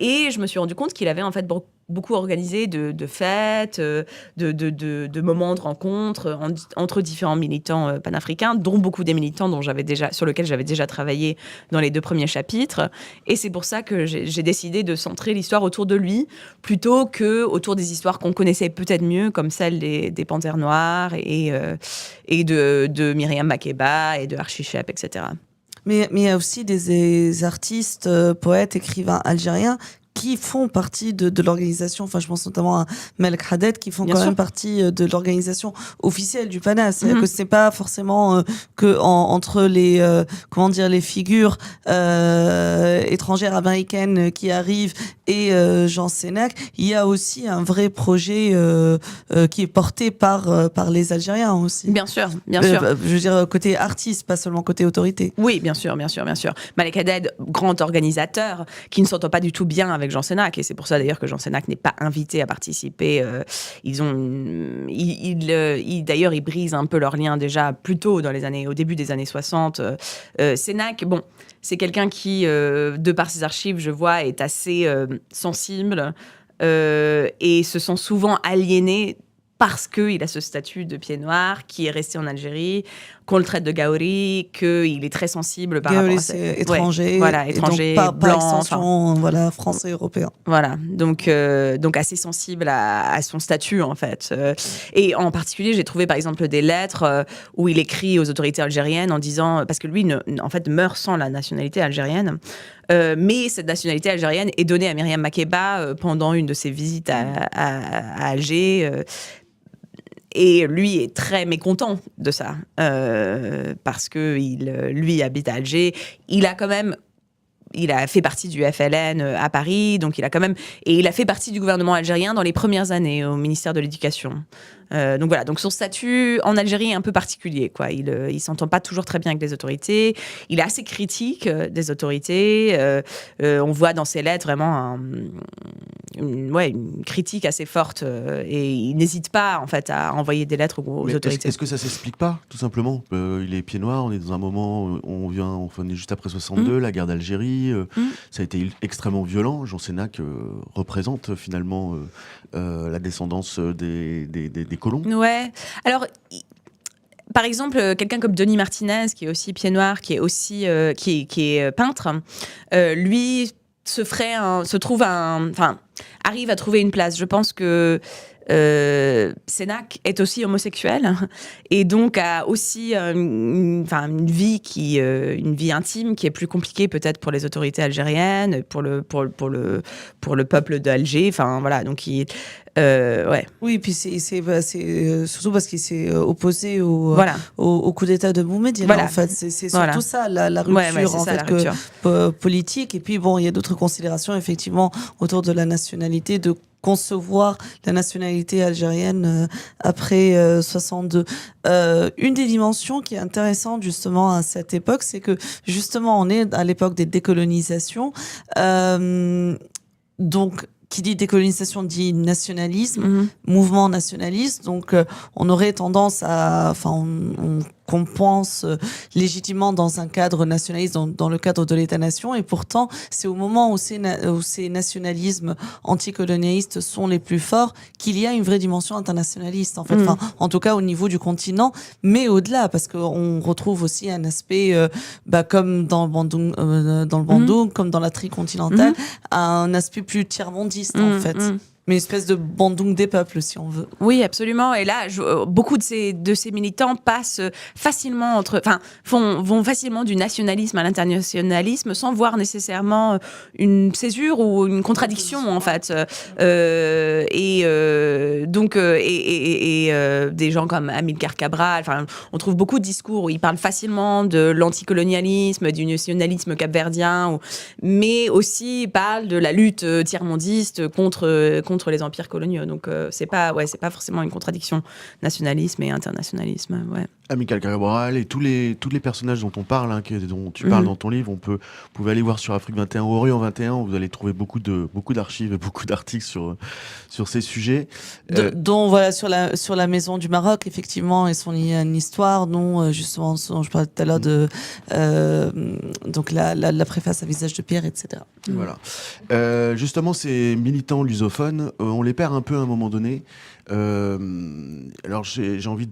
Et je me suis rendu compte qu'il avait en fait beaucoup organisé de fêtes, de moments de rencontres entre différents militants panafricains, dont beaucoup des militants sur lesquels j'avais déjà travaillé dans les 2 premiers chapitres. Et c'est pour ça que j'ai décidé de centrer l'histoire autour de lui, plutôt que autour des histoires qu'on connaissait peut-être mieux, comme celle des Panthères Noires et de Myriam Makeba et de Archie Shepp, etc.
Mais il y a aussi des artistes, poètes, écrivains algériens qui font partie de l'organisation, enfin je pense notamment à Melek Haddad, qui font
Bien
quand
sûr.
même partie de l'organisation officielle du Panaf. C'est-à-dire que c'est pas forcément que entre les les figures étrangères américaines qui arrivent et Jean Sénac, il y a aussi un vrai projet qui est porté par les Algériens aussi.
Bien sûr, bien sûr.
Je veux dire côté artiste, pas seulement côté autorité.
Oui, bien sûr. Malek Haddad, grand organisateur, qui ne s'entend pas du tout bien avec Jean Sénac, et c'est pour ça d'ailleurs que Jean Sénac n'est pas invité à participer. D'ailleurs, ils brisent un peu leurs liens déjà plus tôt au début des années 60. Sénac, c'est quelqu'un qui, de par ses archives, je vois, est assez sensible et se sent souvent aliéné parce qu'il a ce statut de pied noir, qui est resté en Algérie, qu'on le traite de Gaouri, qu'il est très sensible par rapport à ça.
C'est étranger,
étranger,
et donc par
blanc,
extension, français, européen.
Voilà, donc assez sensible à son statut en fait. Et en particulier, j'ai trouvé par exemple des lettres où il écrit aux autorités algériennes en disant, parce que lui en fait meurt sans la nationalité algérienne, mais cette nationalité algérienne est donnée à Myriam Makeba pendant une de ses visites à Alger. Et lui est très mécontent de ça, parce que lui habite à Alger. Il a fait partie du FLN à Paris, donc il a fait partie du gouvernement algérien dans les premières années au ministère de l'Éducation. Donc voilà, donc son statut en Algérie est un peu particulier, quoi. Il s'entend pas toujours très bien avec les autorités. Il est assez critique des autorités. On voit dans ses lettres vraiment une critique assez forte, et il n'hésite pas en fait à envoyer des lettres aux autorités.
Est-ce que ça s'explique pas, tout simplement? Il est pied noir, on est dans un moment, on est juste après 62, la guerre d'Algérie, ça a été extrêmement violent. Jean Sénac représente finalement la descendance des colons.
Ouais. Alors, par exemple, quelqu'un comme Denis Martinez, qui est aussi pied noir, qui est aussi qui est peintre, lui arrive à trouver une place. Je pense que Sénac est aussi homosexuel et donc a aussi une vie intime qui est plus compliquée peut-être pour les autorités algériennes, pour le peuple d'Alger. Enfin voilà, donc ouais.
Oui, puis c'est surtout parce qu'il s'est opposé au coup d'État de Boumediene.
Voilà.
En fait, c'est surtout ça la rupture politique. Et puis il y a d'autres considérations effectivement autour de la nationalité, de concevoir la nationalité algérienne après 62. Une des dimensions qui est intéressante justement à cette époque, c'est que justement on est à l'époque des décolonisations. Donc qui dit décolonisation dit nationalisme, mouvement nationaliste. Donc, on aurait tendance à, on compense légitimement dans un cadre nationaliste, dans le cadre de l'État-nation. Et pourtant, c'est au moment où ces nationalismes anticolonialistes sont les plus forts qu'il y a une vraie dimension internationaliste, en fait. En tout cas, au niveau du continent, mais au-delà, parce qu'on retrouve aussi un aspect, comme dans le Bandung, comme dans la tricontinentale, un aspect plus tiers-mondiste, en fait. Mais une espèce de Bandung des peuples, si on veut.
Oui, absolument. Et là, beaucoup de ces militants passent facilement vont facilement du nationalisme à l'internationalisme sans voir nécessairement une césure ou une contradiction, en fait. Des gens comme Amilcar Cabral, on trouve beaucoup de discours où ils parlent facilement de l'anticolonialisme, du nationalisme capverdien, mais aussi ils parlent de la lutte tiers-mondiste contre les empires coloniaux. Donc, c'est pas forcément une contradiction, nationalisme et internationalisme. Ouais.
Amilcar Cabral et tous les personnages dont on parle, dont tu parles dans ton livre, vous pouvez aller voir sur Afrique 21 ou Orient 21, où vous allez trouver beaucoup d'archives et beaucoup d'articles sur ces sujets.
Dont sur la maison du Maroc, effectivement, et son histoire, dont justement dont je parlais tout à l'heure de donc la préface à visage de pierre, etc.
Voilà. Justement, ces militants lusophones, on les perd un peu à un moment donné. Alors j'ai envie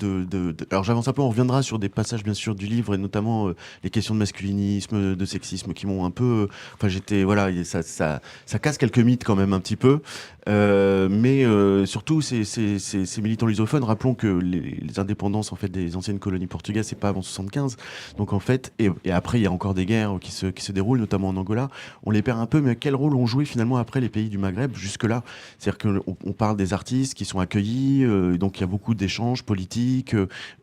alors j'avance un peu, on reviendra sur des passages bien sûr du livre et notamment les questions de masculinisme, de sexisme qui m'ont un peu, ça casse quelques mythes quand même un petit peu, mais surtout ces militants lusophones, rappelons que les indépendances en fait des anciennes colonies portugaises, c'est pas avant 75, donc en fait et après il y a encore des guerres qui se déroulent notamment en Angola, on les perd un peu, mais quel rôle ont joué finalement après les pays du Maghreb jusque là, c'est-à-dire qu'on parle des artistes qui sont accueillis, donc il y a beaucoup d'échanges politiques,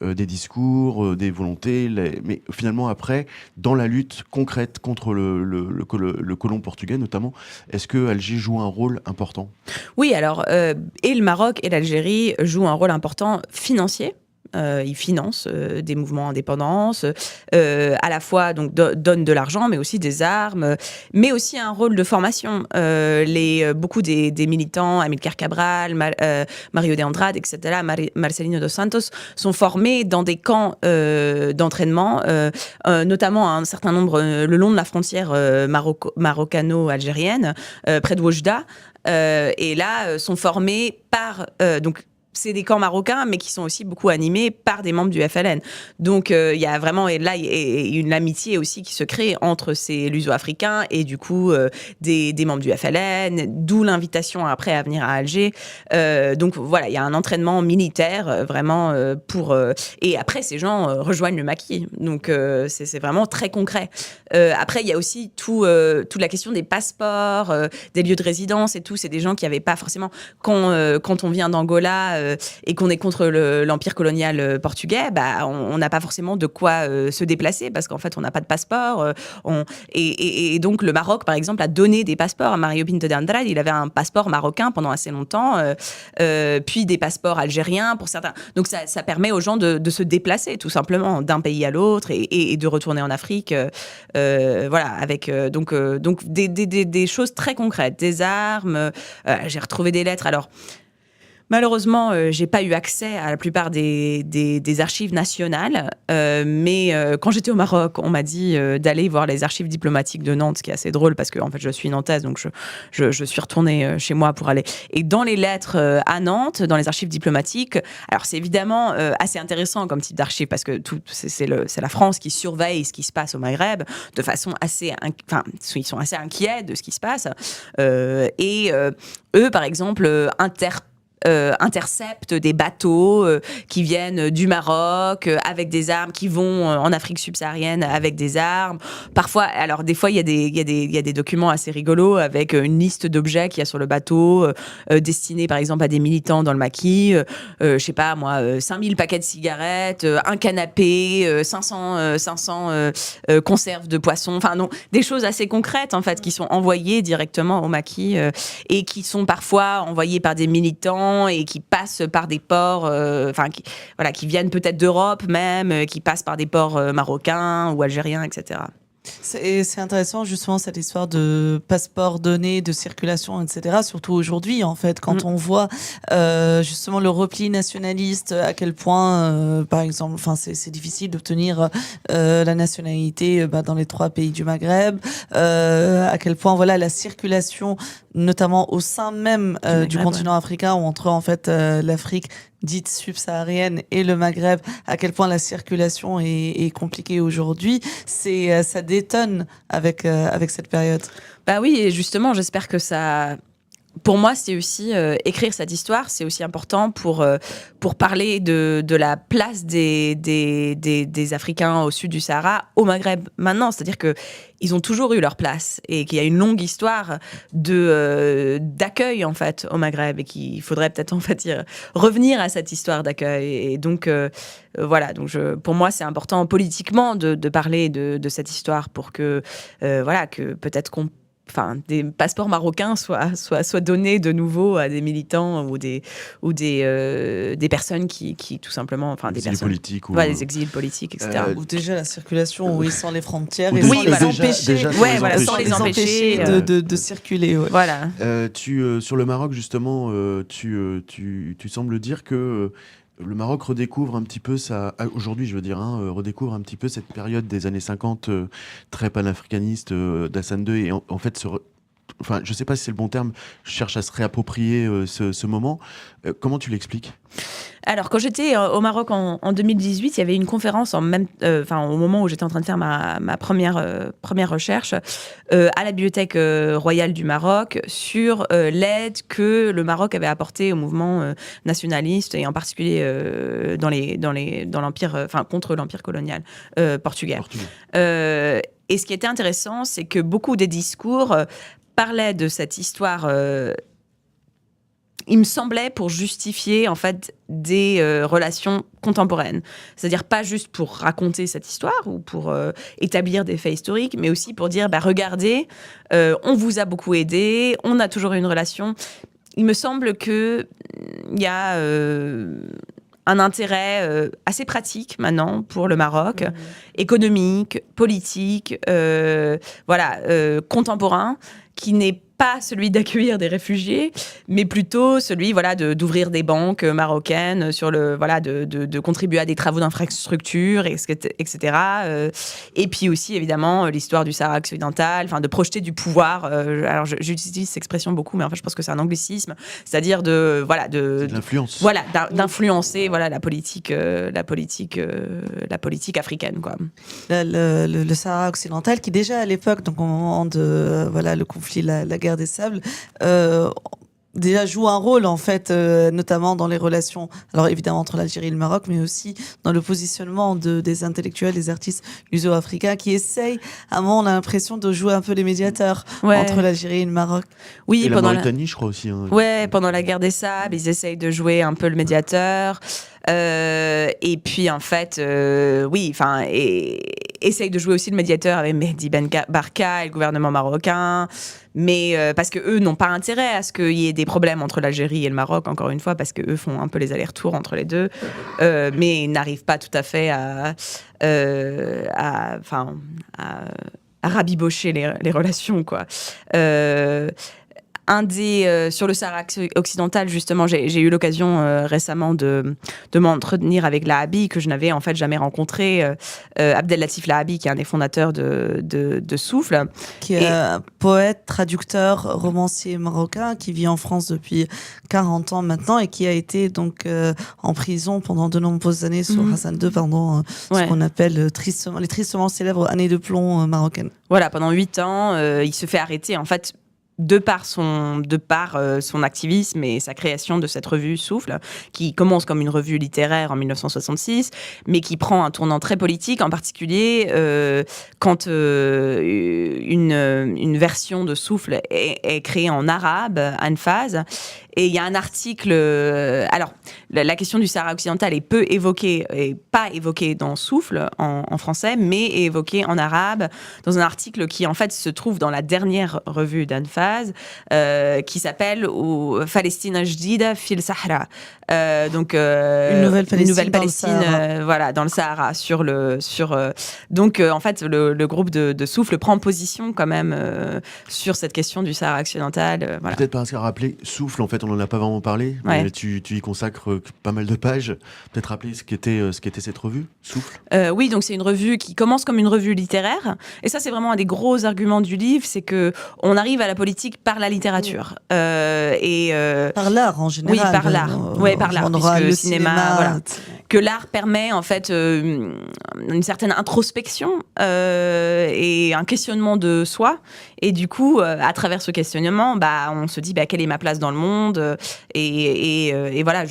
des discours, des volontés, mais finalement après, dans la lutte concrète contre le colon portugais notamment, est-ce que Alger joue un rôle important ?
Oui, alors, et le Maroc et l'Algérie jouent un rôle important financier. Ils financent des mouvements d'indépendance, à la fois donc donnent de l'argent, mais aussi des armes, mais aussi un rôle de formation. Beaucoup des militants, Amilcar Cabral, Mario de Andrade, etc., Marcelino dos Santos, sont formés dans des camps d'entraînement, notamment un certain nombre le long de la frontière maroccano-algérienne, près de Oujda, et là sont formés par donc c'est des camps marocains, mais qui sont aussi beaucoup animés par des membres du FLN. Donc, il y a vraiment, et là, une amitié aussi qui se crée entre ces luso-africains et du coup, des membres du FLN, d'où l'invitation après à venir à Alger. Donc, voilà, il y a un entraînement militaire, vraiment, et après, ces gens rejoignent le maquis. Donc, c'est vraiment très concret. Après, il y a aussi toute la question des passeports, des lieux de résidence et tout. C'est des gens qui n'avaient pas forcément... Quand on vient d'Angola... et qu'on est contre l'empire colonial portugais, on n'a pas forcément de quoi se déplacer parce qu'en fait, on n'a pas de passeport. Et donc, le Maroc, par exemple, a donné des passeports à Mario Pinto de Andrade. Il avait un passeport marocain pendant assez longtemps, puis des passeports algériens pour certains. Donc, ça permet aux gens de se déplacer, tout simplement, d'un pays à l'autre et de retourner en Afrique. Voilà, avec donc des choses très concrètes, des armes. J'ai retrouvé des lettres. Alors, malheureusement, j'ai pas eu accès à la plupart des archives nationales, mais quand j'étais au Maroc, on m'a dit d'aller voir les archives diplomatiques de Nantes, ce qui est assez drôle parce que en fait, je suis nantaise, donc je suis retournée chez moi pour aller. Et dans les lettres à Nantes, dans les archives diplomatiques, alors c'est évidemment assez intéressant comme type d'archives parce que c'est la France qui surveille ce qui se passe au Maghreb de façon ils sont assez inquiets de ce qui se passe. Eux, par exemple, interceptent des bateaux qui viennent du Maroc avec des armes, qui vont en Afrique subsaharienne avec des armes. Parfois, alors des fois, il y a des documents assez rigolos avec une liste d'objets qu'il y a sur le bateau, destinés par exemple à des militants dans le maquis. Je sais pas moi, 5000 paquets de cigarettes, un canapé, 500 conserves de poissons. Enfin non, des choses assez concrètes en fait qui sont envoyées directement au maquis et qui sont parfois envoyées par des militants et qui passent par des ports, qui viennent peut-être d'Europe même, qui passent par des ports marocains ou algériens, etc.
C'est intéressant justement cette histoire de passeport donné, de circulation, etc. Surtout aujourd'hui en fait, quand on voit justement le repli nationaliste, à quel point, par exemple, enfin c'est difficile d'obtenir la nationalité dans les 3 pays du Maghreb, à quel point voilà la circulation, notamment au sein même du continent africain, ou entre en fait l'Afrique dite subsaharienne et le Maghreb, à quel point la circulation est compliquée aujourd'hui, ça détonne avec cette période.
Bah oui, et justement, j'espère que ça... Pour moi, c'est aussi écrire cette histoire, c'est aussi important pour parler de la place des Africains au sud du Sahara au Maghreb maintenant. C'est-à-dire qu'ils ont toujours eu leur place et qu'il y a une longue histoire d'accueil en fait au Maghreb et qu'il faudrait peut-être en fait revenir à cette histoire d'accueil. Et donc voilà, donc pour moi, c'est important politiquement de parler de cette histoire pour que voilà, que peut-être des passeports marocains soient donnés de nouveau à des militants ou des personnes qui tout simplement, des
exils
personnes
politiques ou
des exils politiques, etc.
Ou déjà la circulation, oui, sans les frontières,
ou
et
déjà-
sans les
voilà.
empêcher,
déjà
sans les empêcher
de circuler. Ouais.
Voilà.
Sur le Maroc, justement, tu sembles dire que le Maroc redécouvre un petit peu aujourd'hui, je veux dire, redécouvre un petit peu cette période des années 50 très panafricaniste d'Hassan II et en fait enfin, je sais pas si c'est le bon terme, je cherche à se réapproprier ce moment. Comment tu l'expliques ?
Alors, quand j'étais au Maroc en 2018, il y avait une conférence au moment où j'étais en train de faire ma première recherche à la Bibliothèque royale du Maroc sur l'aide que le Maroc avait apportée au mouvement nationaliste et en particulier dans l'empire, contre l'empire colonial portugais. Et ce qui était intéressant, c'est que beaucoup des discours parlaient de cette histoire. Il me semblait pour justifier en fait des relations contemporaines, c'est-à-dire pas juste pour raconter cette histoire ou pour établir des faits historiques, mais aussi pour dire regardez, on vous a beaucoup aidé, on a toujours eu une relation. Il me semble que il y a un intérêt assez pratique maintenant pour le Maroc, économique, politique, contemporain, qui n'est pas celui d'accueillir des réfugiés, mais plutôt celui d'ouvrir des banques marocaines, de contribuer à des travaux d'infrastructure, etc. Et puis aussi, évidemment, l'histoire du Sahara occidental, de projeter du pouvoir. Alors, j'utilise cette expression beaucoup, mais en fait, je pense que c'est un anglicisme, c'est-à-dire de
l'influence.
D'influencer la politique africaine, quoi.
Le Sahara occidental, qui déjà à l'époque, donc au moment de le conflit, la guerre des sables, déjà joue un rôle en fait, notamment dans les relations, alors évidemment entre l'Algérie et le Maroc, mais aussi dans le positionnement des intellectuels, des artistes luso-africains qui essayent, à un moment on a l'impression de jouer un peu les médiateurs entre l'Algérie et le Maroc.
Oui,
et la Mauritanie, je crois aussi.
Pendant la guerre des sables, ils essayent de jouer un peu le médiateur. Et puis en fait, essayent de jouer aussi le médiateur avec Mehdi Ben Barka et le gouvernement marocain, mais parce que eux n'ont pas intérêt à ce qu'il y ait des problèmes entre l'Algérie et le Maroc, encore une fois, parce que eux font un peu les allers-retours entre les deux, mais n'arrivent pas tout à fait à rabibocher les relations, quoi. Sur le Sahara occidental, justement, j'ai eu l'occasion récemment de m'entretenir avec Lahabi, que je n'avais en fait jamais rencontré, Abdellatif Lahabi, qui est un des fondateurs de Souffle.
Qui est poète, traducteur, romancier marocain, qui vit en France depuis 40 ans maintenant et qui a été donc en prison pendant de nombreuses années sous Hassan II pendant ce qu'on appelle les tristement célèbres années de plomb marocaines.
Voilà, pendant 8 ans, il se fait arrêter en fait de par son activisme et sa création de cette revue Souffle, qui commence comme une revue littéraire en 1966, mais qui prend un tournant très politique, en particulier quand une version de Souffle est créée en arabe, Anfaz, Et il y a un article. Alors, la question du Sahara occidental est peu évoquée, et pas évoquée dans Souffle en français, mais est évoquée en arabe dans un article qui en fait se trouve dans la dernière revue d'Anfaz, qui s'appelle Palestine Jdida fil Sahara. Donc
une nouvelle Palestine
dans le Sahara donc en fait le groupe de Souffle prend position quand même sur cette question du Sahara occidental. Voilà.
Peut-être parce qu'à rappeler, Souffle, en fait, on n'en a pas vraiment parlé, mais tu y consacres pas mal de pages. Peut-être rappeler ce qu'était cette revue, Souffle.
Oui, donc c'est une revue qui commence comme une revue littéraire, et ça c'est vraiment un des gros arguments du livre, c'est que on arrive à la politique par la littérature
par l'art en général.
Oui, par l'art. Par l'art, puisque le cinéma voilà. Que l'art permet en fait une certaine introspection et un questionnement de soi. Et du coup, à travers ce questionnement, on se dit quelle est ma place dans le monde et voilà,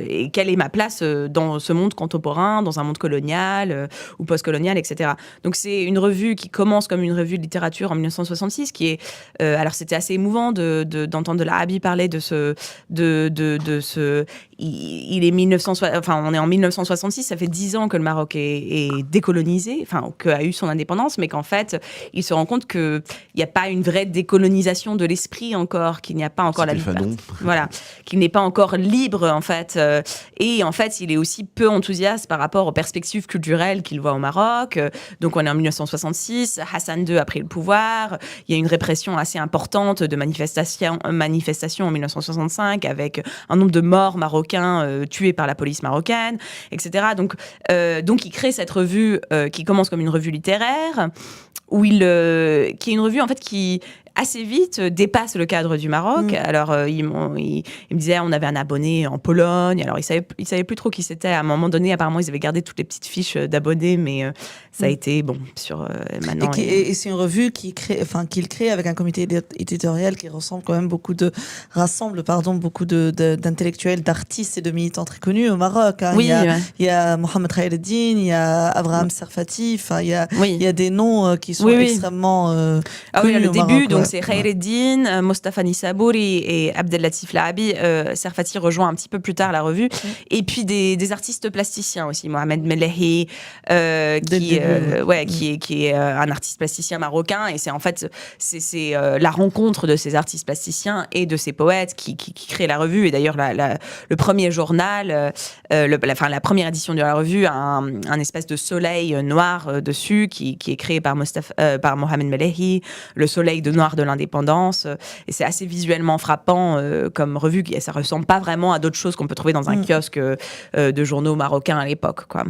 et quelle est ma place dans ce monde contemporain, dans un monde colonial ou post-colonial, etc. Donc c'est une revue qui commence comme une revue de littérature en 1966, qui est alors c'était assez émouvant d'entendre de l'Arabi parler de ce il est on est en 1966, ça fait 10 ans que le Maroc est décolonisé, qu'a eu son indépendance, mais qu'en fait, il se rend compte qu'il n'y a pas une vraie décolonisation de l'esprit encore, qu'il n'y a pas encore la liberté. Voilà, qu'il n'est pas encore libre, en fait. Et en fait, il est aussi peu enthousiaste par rapport aux perspectives culturelles qu'il voit au Maroc. Donc, on est en 1966, Hassan II a pris le pouvoir, il y a une répression assez importante de manifestations en 1965, avec un nombre de morts marocains tués par la police marocaine, etc. Donc il crée cette revue qui commence comme une revue littéraire, qui est une revue en fait qui assez vite dépasse le cadre du Maroc. Alors il me disait on avait un abonné en Pologne, alors il savait plus trop qui c'était. À un moment donné, apparemment ils avaient gardé toutes les petites fiches d'abonnés, mais ça a été sur maintenant.
Et c'est une revue qu'il crée avec un comité éditorial qui rassemble beaucoup d'intellectuels, d'artistes et de militants très connus au Maroc. Hein.
Oui,
il y a Mohamed Khaireddine, il y a Abraham Serfati, il y a des noms qui sont extrêmement connus
le
au
début,
Maroc,
donc c'est Khaireddine, Mostafa Nissabouri et Abdellatif Lahabi. Serfati rejoint un petit peu plus tard la revue. Et puis des artistes plasticiens aussi, Mohamed Melehi, qui est un artiste plasticien marocain. Et c'est en fait la rencontre de ces artistes plasticiens et de ces poètes qui crée la revue. Et d'ailleurs, le premier journal, la première édition de la revue a un espèce de soleil noir dessus qui est créé par Mohamed Melehi, le soleil de noir de l'indépendance. Et c'est assez visuellement frappant comme revue. Ça ressemble pas vraiment à d'autres choses qu'on peut trouver dans un kiosque de journaux marocains à l'époque, quoi.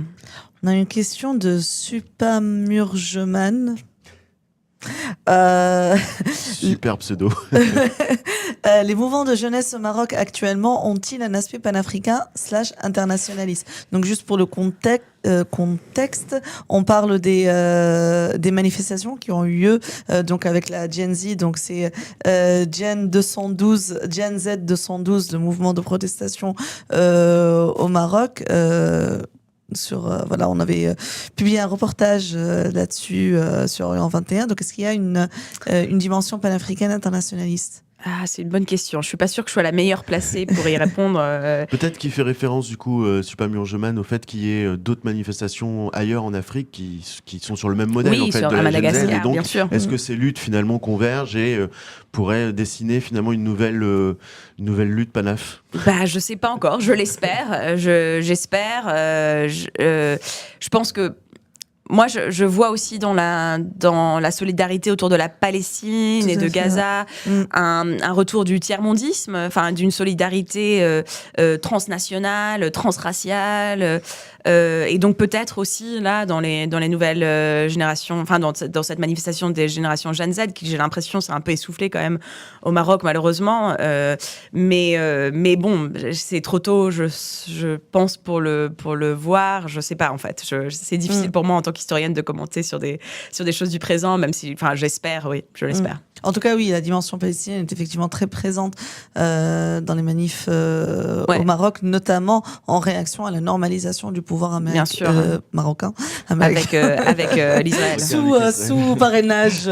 On a une question de Supamurgeman.
Super pseudo.
Les mouvements de jeunesse au Maroc actuellement ont-ils un aspect panafricain / internationaliste? Donc juste pour le contexte, on parle des manifestations qui ont eu lieu donc avec la Gen Z, donc c'est Gen Z 212, le mouvement de protestation au Maroc. On avait publié un reportage là-dessus sur Orient 21. Donc, est-ce qu'il y a une dimension panafricaine internationaliste?
C'est une bonne question. Je suis pas sûre que je sois la meilleure placée pour y répondre.
Peut-être qu'il fait référence, du coup, Supamurgeman, au fait qu'il y ait d'autres manifestations ailleurs en Afrique qui sont sur le même modèle, en fait,
sur
de la
Madagascar,
Gen Z. Et donc,
bien sûr.
est-ce que ces luttes, finalement, convergent et pourraient dessiner, finalement, une nouvelle lutte panaf?
Je sais pas encore. Je l'espère. J'espère. Je pense que moi, je vois aussi dans la solidarité autour de la Palestine et de Gaza un retour du tiers-mondisme, d'une solidarité transnationale, transraciale. Et donc peut-être aussi là dans les nouvelles générations, dans cette manifestation des générations Gen Z, qui j'ai l'impression c'est un peu essoufflé quand même au Maroc malheureusement, mais bon, c'est trop tôt, je pense pour le voir, je sais pas en fait, c'est difficile pour moi en tant qu'historienne de commenter sur des choses du présent, même si, enfin, j'espère, oui, je l'espère.
En tout cas, oui, la dimension palestinienne est effectivement très présente dans les manifs au Maroc, notamment en réaction à la normalisation du pouvoir marocain.
Avec l'Israël.
Sous parrainage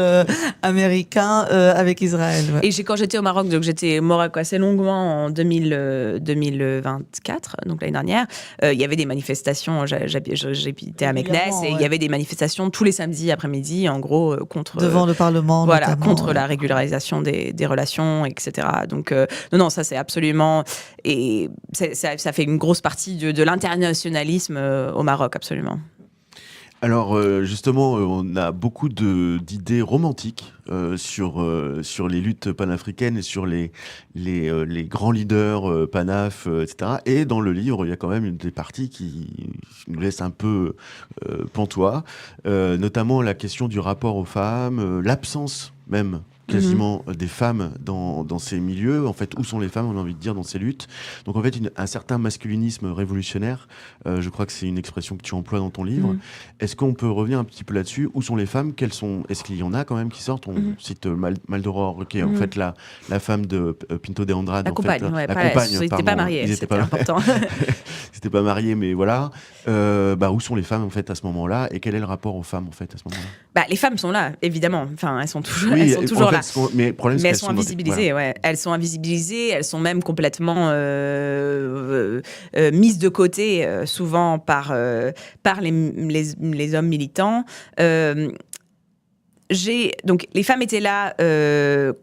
américain avec Israël. Ouais.
Et quand j'étais au Maroc, donc j'étais au Maroc assez longuement en 2024, donc l'année dernière, il y avait des manifestations, j'habitais à Meknès, et il y avait des manifestations tous les samedis après-midi, en gros, contre...
Devant le Parlement,
voilà,
notamment,
contre la régularisation des relations, etc. Donc, non, ça c'est absolument... Et ça fait une grosse partie de l'internationalisme au Maroc, absolument.
Alors justement, on a beaucoup d'idées romantiques sur les luttes panafricaines et sur les grands leaders panaf, etc. Et dans le livre, il y a quand même une des parties qui nous laisse un peu pantois, notamment la question du rapport aux femmes, l'absence même quasiment des femmes dans ces milieux. En fait, où sont les femmes, on a envie de dire, dans ces luttes. Donc en fait, un certain masculinisme révolutionnaire, je crois que c'est une expression que tu emploies dans ton livre. Est-ce qu'on peut revenir un petit peu là-dessus? Où sont les femmes? Est-ce qu'il y en a quand même qui sortent? On cite Maldoror, qui est en fait la femme de Pinto de Andrade.
La compagne,
la compagne,
ils n'étaient pas mariés, c'était important.
Ils n'étaient pas mariés, mais voilà. Où sont les femmes en fait à ce moment-là? Et quel est le rapport aux femmes en fait à ce moment-là?
Les femmes sont là, évidemment. Enfin, elles sont toujours,
oui,
elles sont toujours là.
Mais le problème,
elles sont invisibilisées,
voilà.
ouais. Elles sont invisibilisées, elles sont même complètement mises de côté, souvent par les hommes militants. Donc les femmes étaient là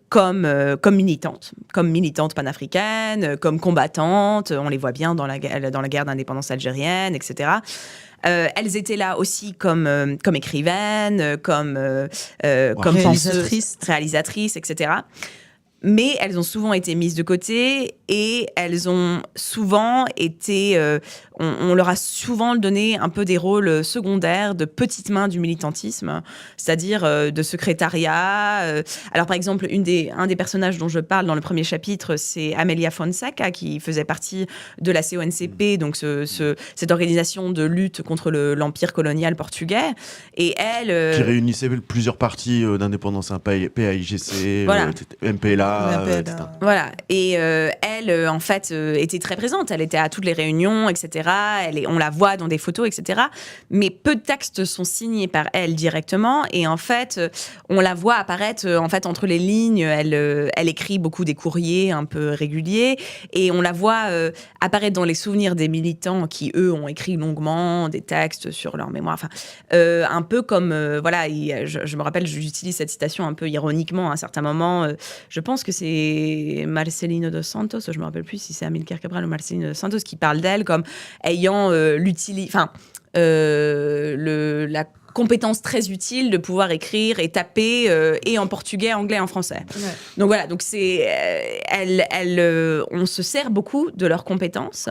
comme militantes panafricaines, comme combattantes. On les voit bien dans la guerre d'indépendance algérienne, etc. Elles étaient là aussi comme écrivaines, comme réalisatrices, etc. Mais elles ont souvent été mises de côté et elles ont souvent été... on leur a souvent donné un peu des rôles secondaires de petites mains du militantisme, c'est-à-dire de secrétariat. Alors, par exemple, un des personnages dont je parle dans le premier chapitre, c'est Amélia Fonseca, qui faisait partie de la CONCP, donc cette organisation de lutte contre l'empire colonial portugais. Et elle...
qui réunissait plusieurs partis d'indépendance, PAIGC,
voilà.
MPLA, etc.
Voilà. Et elle, en fait, était très présente. Elle était à toutes les réunions, etc. On la voit dans des photos, etc. Mais peu de textes sont signés par elle directement. Et en fait, on la voit apparaître en fait, entre les lignes. Elle écrit beaucoup des courriers un peu réguliers. Et on la voit apparaître dans les souvenirs des militants qui, eux, ont écrit longuement des textes sur leur mémoire. Enfin, un peu comme... voilà, je me rappelle, j'utilise cette citation un peu ironiquement à un certain moment. Je pense que c'est Marcelino dos Santos, je ne me rappelle plus si c'est Amilcar Cabral ou Marcelino dos Santos, qui parle d'elle comme ayant la compétence très utile de pouvoir écrire et taper et en portugais, anglais, en français. Ouais. Donc voilà, donc on se sert beaucoup de leurs compétences.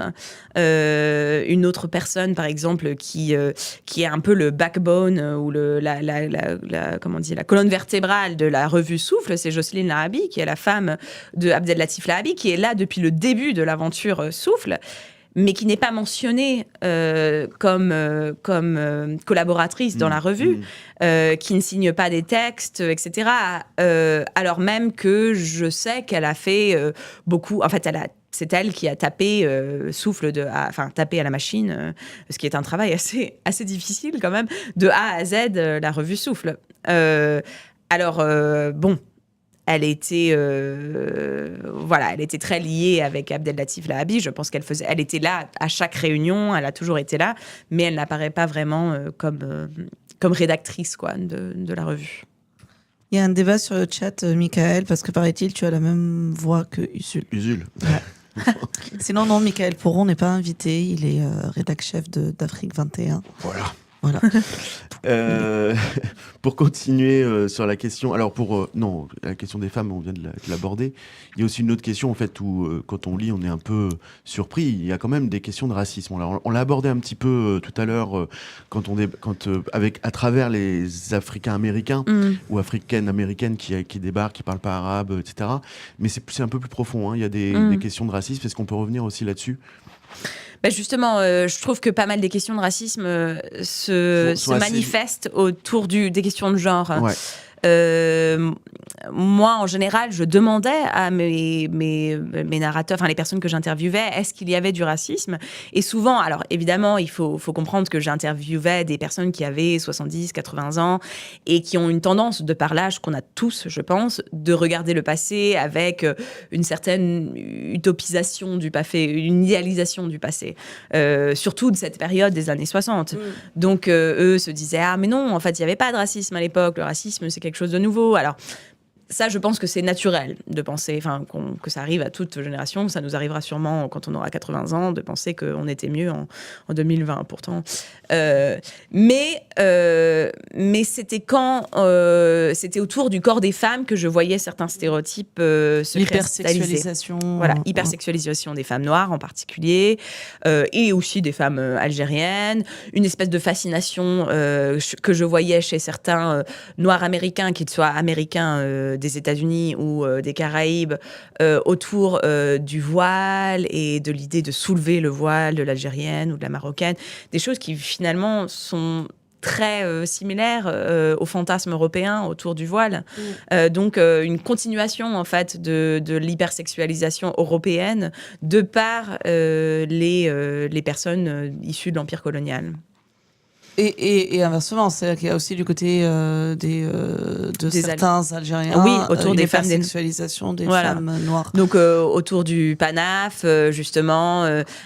Une autre personne, par exemple, qui est un peu le backbone ou la colonne vertébrale de la revue Souffle, c'est Jocelyne Lahabi, qui est la femme de Abdellatif Lahabi, qui est là depuis le début de l'aventure Souffle, mais qui n'est pas mentionnée comme collaboratrice dans la revue, qui ne signe pas des textes, etc. Alors même que je sais qu'elle a fait beaucoup... En fait, c'est elle qui a tapé tapé à la machine, ce qui est un travail assez difficile quand même, de A à Z, la revue Souffle. Elle était, elle était très liée avec Abdellatif Lahabi. Je pense elle était là à chaque réunion, elle a toujours été là, mais elle n'apparaît pas vraiment comme rédactrice quoi, de la revue.
Il y a un débat sur le chat, Michael, parce que paraît-il, tu as la même voix que Usul.
Usul.
Ouais. Sinon, non, Michael Poron n'est pas invité. Il est rédac-chef d'Afrique 21. Voilà.
Pour continuer sur la question, alors la question des femmes, on vient de l'aborder. Il y a aussi une autre question en fait où quand on lit, on est un peu surpris. Il y a quand même des questions de racisme. Alors, on l'a abordé un petit peu tout à l'heure à travers les Africains américains ou Africaines américaines qui débarquent, qui parlent pas arabe, etc. Mais c'est un peu plus profond. Hein. Il y a des questions de racisme. Est-ce qu'on peut revenir aussi là-dessus?
Justement, je trouve que pas mal des questions de racisme se manifestent autour des questions de genre.
Ouais.
Moi, en général, je demandais à mes narrateurs, enfin les personnes que j'interviewais, est-ce qu'il y avait du racisme? Et souvent, alors évidemment, il faut comprendre que j'interviewais des personnes qui avaient 70, 80 ans et qui ont une tendance, de par l'âge qu'on a tous, je pense, de regarder le passé avec une certaine utopisation du passé, une idéalisation du passé, surtout de cette période des années 60. Donc, eux se disaient, ah mais non, en fait, il n'y avait pas de racisme à l'époque, le racisme, c'est quelque chose de nouveau. Alors, ça, je pense que c'est naturel de penser, que ça arrive à toute génération. Ça nous arrivera sûrement quand on aura 80 ans de penser qu'on était mieux en 2020, pourtant. Mais c'était c'était autour du corps des femmes que je voyais certains stéréotypes se
l'hypersexualisation.
Voilà, hypersexualisation des femmes noires en particulier, et aussi des femmes algériennes. Une espèce de fascination que je voyais chez certains noirs américains, qu'ils soient américains des États-Unis ou des Caraïbes, autour du voile et de l'idée de soulever le voile de l'algérienne ou de la marocaine. Des choses qui finalement sont très similaires au fantasme européen autour du voile. Donc une continuation en fait de l'hypersexualisation européenne de par les personnes issues de l'empire colonial.
Et inversement, c'est-à-dire qu'il y a aussi du côté de certains Algériens,
oui, autour des femmes,
sexualisation des femmes noires.
Donc autour du PANAF, justement.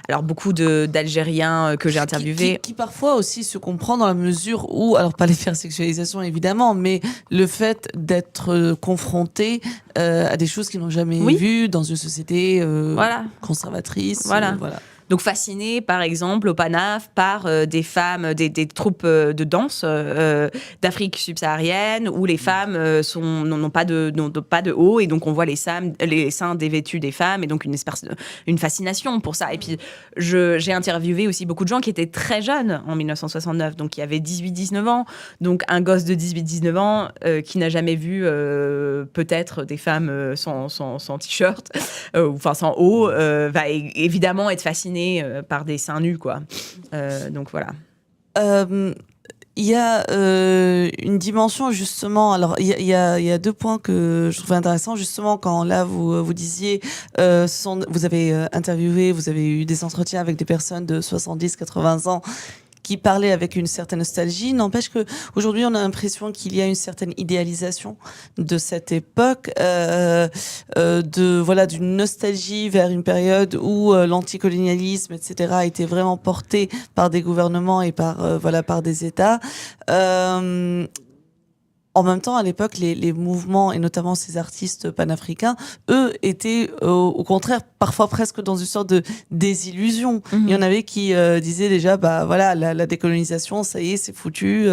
Alors beaucoup d'Algériens que j'ai interviewés.
Qui parfois aussi se comprend dans la mesure où, alors pas l'hypersexualisation évidemment, mais le fait d'être confronté à des choses qu'ils n'ont jamais vues dans une société conservatrice.
Voilà. Donc fascinés, par exemple, au PANAF, par des femmes, des troupes de danse d'Afrique subsaharienne, où les femmes n'ont pas de haut, et donc on voit les seins dévêtus des femmes, et donc une fascination pour ça. Et puis, j'ai interviewé aussi beaucoup de gens qui étaient très jeunes en 1969, donc qui avaient 18-19 ans. Donc un gosse de 18-19 ans qui n'a jamais vu peut-être des femmes sans t-shirt, enfin sans haut, va évidemment être fasciné par des seins nus, quoi. Donc voilà.
Il y a une dimension justement. Alors il y a deux points que je trouvais intéressants justement quand là vous disiez vous avez interviewé, vous avez eu des entretiens avec des personnes de 70-80 ans qui parlaient avec une certaine nostalgie. N'empêche que aujourd'hui on a l'impression qu'il y a une certaine idéalisation de cette époque, d'une nostalgie vers une période où l'anticolonialisme, etc., a été vraiment porté par des gouvernements et par des États. En même temps, à l'époque, les mouvements, et notamment ces artistes panafricains, eux, étaient au contraire parfois presque dans une sorte de désillusion. Il y en avait qui disaient déjà, la décolonisation, ça y est, c'est foutu.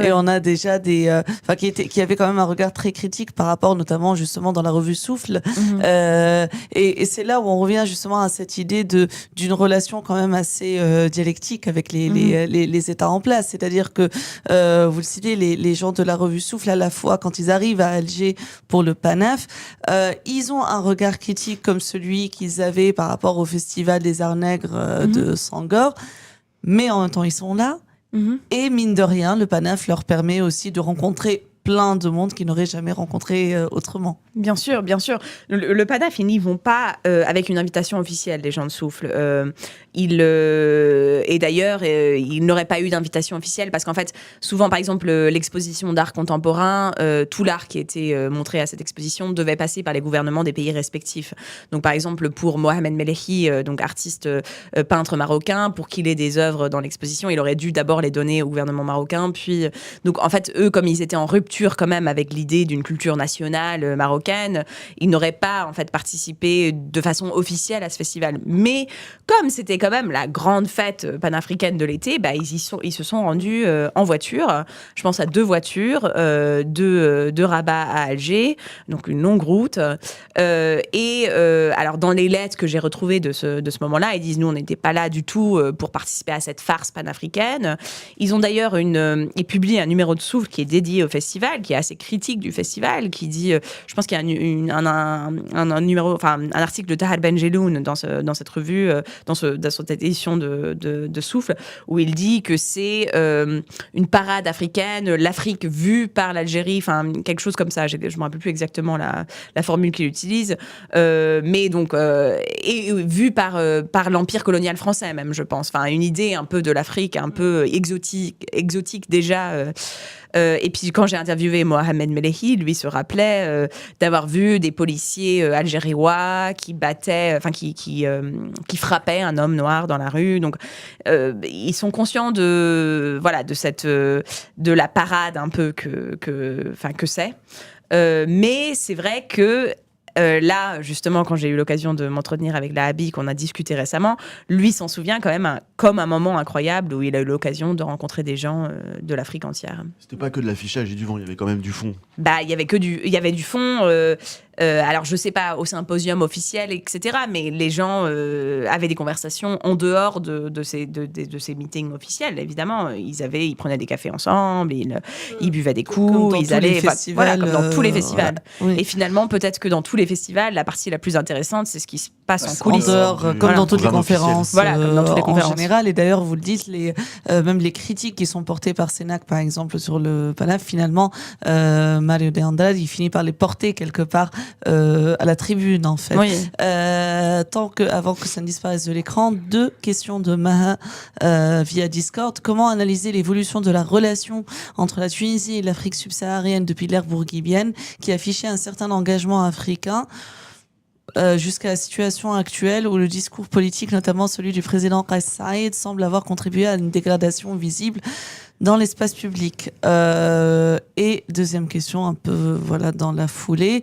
Et on a déjà qui avaient quand même un regard très critique par rapport, notamment justement dans la revue Souffle. Et c'est là où on revient justement à cette idée d'une relation quand même assez dialectique avec les États en place. C'est-à-dire que, vous le citez, les gens de la revue Souffle, à la fois quand ils arrivent à Alger pour le PANAF, ils ont un regard critique comme celui qu'ils avaient par rapport au festival des Arts Nègres de Sangor, mais en même temps ils sont là, et mine de rien le PANAF leur permet aussi de rencontrer plein de monde qu'ils n'auraient jamais rencontré autrement.
Bien sûr, bien sûr. Le PANAF, ils n'y vont pas avec une invitation officielle, les gens de Souffle. Et d'ailleurs, ils n'auraient pas eu d'invitation officielle parce qu'en fait, souvent, par exemple, l'exposition d'art contemporain, tout l'art qui était montré à cette exposition devait passer par les gouvernements des pays respectifs. Donc, par exemple, pour Mohamed Melehi, donc artiste peintre marocain, pour qu'il ait des œuvres dans l'exposition, il aurait dû d'abord les donner au gouvernement marocain. Puis, donc, en fait, eux, comme ils étaient en rupture quand même avec l'idée d'une culture nationale marocaine, ils n'auraient pas en fait participé de façon officielle à ce festival. Mais comme c'était quand même la grande fête panafricaine de l'été, ils se sont rendus en voiture. Je pense à 2 voitures de Rabat à Alger, donc une longue route. Alors dans les lettres que j'ai retrouvées de ce moment-là, ils disent nous on n'était pas là du tout pour participer à cette farce panafricaine. Ils ont d'ailleurs ils publient un numéro de Souffle qui est dédié au festival, qui est assez critique du festival, qui dit, je pense qu'il y a un numéro, enfin un article de Tahar Benjeloun dans cette revue, dans sur cette édition de Souffle, où il dit que c'est une parade africaine, l'Afrique vue par l'Algérie, enfin quelque chose comme ça. Je me rappelle plus exactement la formule qu'il utilise, mais donc et vue par l'empire colonial français même, je pense. Enfin une idée un peu de l'Afrique, un peu exotique déjà. Et puis quand j'ai interviewé Mohamed Melehi, lui se rappelait d'avoir vu des policiers algériens qui battaient, enfin qui frappaient un homme noir dans la rue. Donc ils sont conscients de la parade un peu que c'est. Mais c'est vrai que là, justement, quand j'ai eu l'occasion de m'entretenir avec Lahabi, qu'on a discuté récemment, lui s'en souvient quand même comme un moment incroyable où il a eu l'occasion de rencontrer des gens de l'Afrique entière.
C'était pas que de l'affichage et du vent, il y avait quand même du fond.
Il y avait du fond. Alors, je sais pas, au symposium officiel, etc., mais les gens avaient des conversations en dehors de ces meetings officiels, évidemment. Ils prenaient des cafés ensemble, ils buvaient des coups, ils allaient... comme dans tous les festivals.
Oui.
Et finalement, peut-être que dans tous les festivals, la partie la plus intéressante, c'est ce qui se passe en coulisses.
En dehors, comme dans toutes les conférences,
comme dans toutes les conférences.
En général. Et d'ailleurs, vous le dites, même les critiques qui sont portées par Sénac, par exemple, sur le PANAF, finalement, Mario de Andrade, il finit par les porter quelque part à la tribune, en fait.
Oui.
Avant que ça ne disparaisse de l'écran, 2 questions de Maha via Discord. Comment analyser l'évolution de la relation entre la Tunisie et l'Afrique subsaharienne depuis l'ère bourguibienne, qui affichait un certain engagement africain, jusqu'à la situation actuelle où le discours politique, notamment celui du président Kais Saied, semble avoir contribué à une dégradation visible dans l'espace public. Et deuxième question, un peu dans la foulée.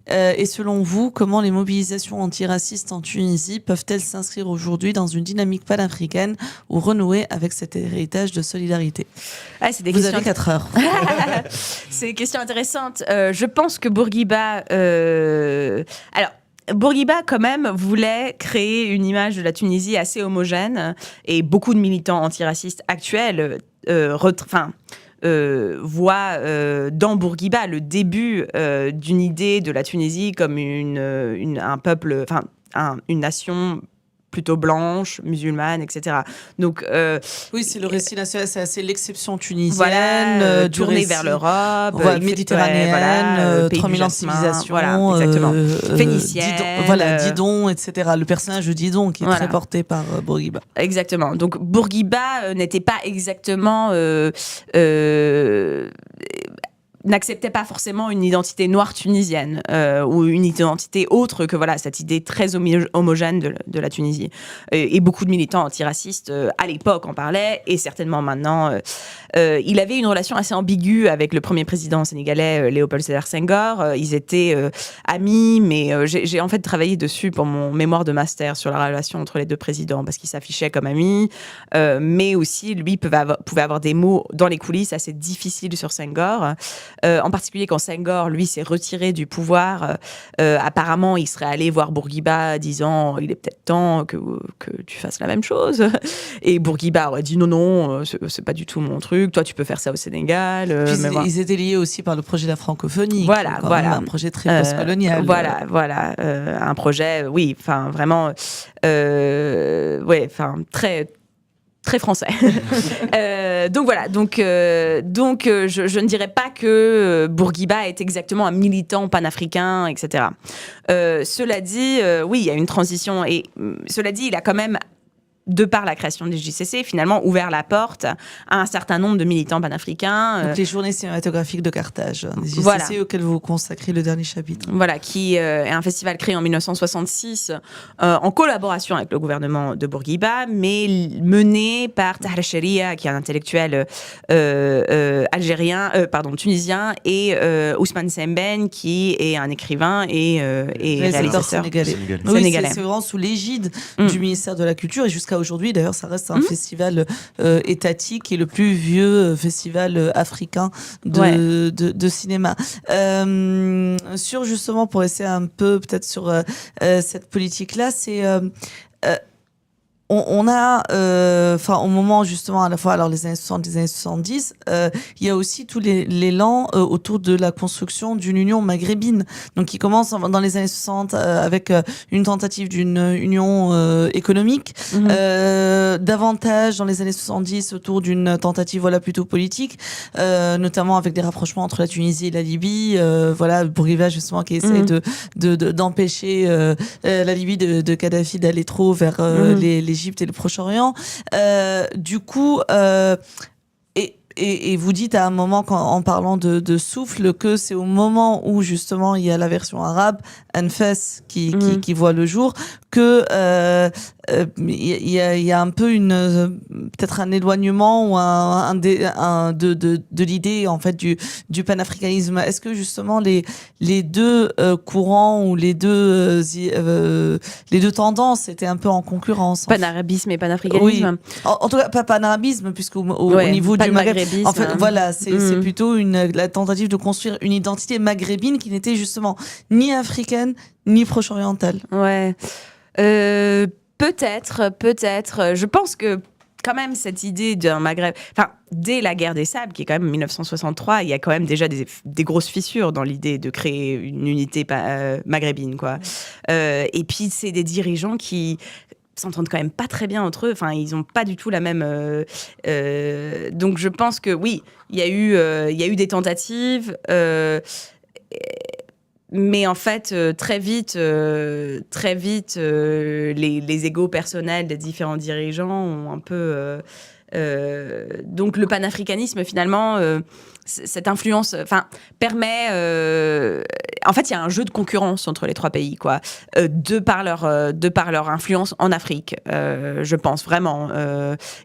Et selon vous, comment les mobilisations antiracistes en Tunisie peuvent-elles s'inscrire aujourd'hui dans une dynamique panafricaine ou renouer avec cet héritage de solidarité ? Vous avez 4 heures.
C'est des questions intéressantes. Je pense que Bourguiba... Alors, Bourguiba, quand même, voulait créer une image de la Tunisie assez homogène, et beaucoup de militants antiracistes actuels voient dans Bourguiba le début d'une idée de la Tunisie comme un peuple, une nation plutôt blanche, musulmane, etc. Donc,
oui, c'est le récit national, c'est l'exception tunisienne,
tournée vers l'Europe,
méditerranéenne, 3000 ans de civilisation,
exactement. Phénicienne,
Didon, etc. Le personnage de Didon qui est très porté par Bourguiba.
Exactement. Donc Bourguiba n'était pas exactement n'acceptait pas forcément une identité noire tunisienne ou une identité autre que cette idée très homogène de la Tunisie. Et beaucoup de militants antiracistes à l'époque en parlaient, et certainement maintenant. Il avait une relation assez ambiguë avec le premier président sénégalais, Léopold Sédar Senghor. Ils étaient amis, mais j'ai en fait travaillé dessus pour mon mémoire de master sur la relation entre les deux présidents, parce qu'ils s'affichaient comme amis, mais aussi, lui, pouvait avoir des mots dans les coulisses assez difficiles sur Senghor. En particulier quand Senghor, lui, s'est retiré du pouvoir, apparemment, il serait allé voir Bourguiba disant « il est peut-être temps que tu fasses la même chose ». Et Bourguiba aurait dit « non, c'est pas du tout mon truc, toi tu peux faire ça au Sénégal ».
Ils étaient liés aussi par le projet de la francophonie, un projet très postcolonial.
Un projet, oui, vraiment, très... très français. Donc je ne dirais pas que Bourguiba est exactement un militant panafricain, etc. Cela dit, oui, il y a une transition, et cela dit, il a quand même, de par la création des JCC, finalement ouvert la porte à un certain nombre de militants panafricains.
Donc les journées cinématographiques de Carthage, des JCC auxquelles vous consacrez le dernier chapitre.
Voilà, qui est un festival créé en 1966 en collaboration avec le gouvernement de Bourguiba, mais mené par Tahar Sharia, qui est un intellectuel tunisien, et Ousmane Sembène, qui est un écrivain et réalisateur sénégalais.
Oui, c'est vraiment sous l'égide du ministère de la Culture, et jusqu'à aujourd'hui, d'ailleurs, ça reste un festival étatique et le plus vieux festival africain de cinéma. Justement, pour essayer un peu, peut-être sur cette politique-là, c'est... on a, au moment justement à la fois alors les années 60, les années 70, il y a aussi tout l'élan autour de la construction d'une union maghrébine, donc qui commence dans les années 60 avec une tentative d'une union économique, davantage dans les années 70 autour d'une tentative plutôt politique, notamment avec des rapprochements entre la Tunisie et la Libye, Bourguiba justement qui essaie d'empêcher la Libye de Kadhafi d'aller trop vers l'Égypte et le Proche-Orient. Du coup, et vous dites à un moment, en parlant de souffle, que c'est au moment où justement il y a la version arabe, Anfas, qui voit le jour, que il y a un peu peut-être un éloignement ou de l'idée en fait du panafricanisme. Est-ce que justement les deux courants ou les deux tendances étaient un peu en concurrence?
Panarabisme et panafricanisme.
Oui. En tout cas, pas panarabisme, puisqu'au au niveau du Maghreb, en fait, voilà, c'est plutôt la tentative de construire une identité maghrébine qui n'était justement ni africaine ni proche-orientale.
Ouais. Peut-être. Je pense que quand même cette idée d'un Maghreb, dès la guerre des sables, qui est quand même 1963, il y a quand même déjà des grosses fissures dans l'idée de créer une unité maghrébine, quoi. Et puis c'est des dirigeants qui s'entendent quand même pas très bien entre eux. Enfin, ils ont pas du tout la même. Donc je pense que oui, il y a eu des tentatives. Mais en fait, très vite, les égos personnels des différents dirigeants ont un peu... donc le panafricanisme, finalement, cette influence permet... en fait, il y a un jeu de concurrence entre les trois pays, quoi, de par leur influence en Afrique, je pense, vraiment.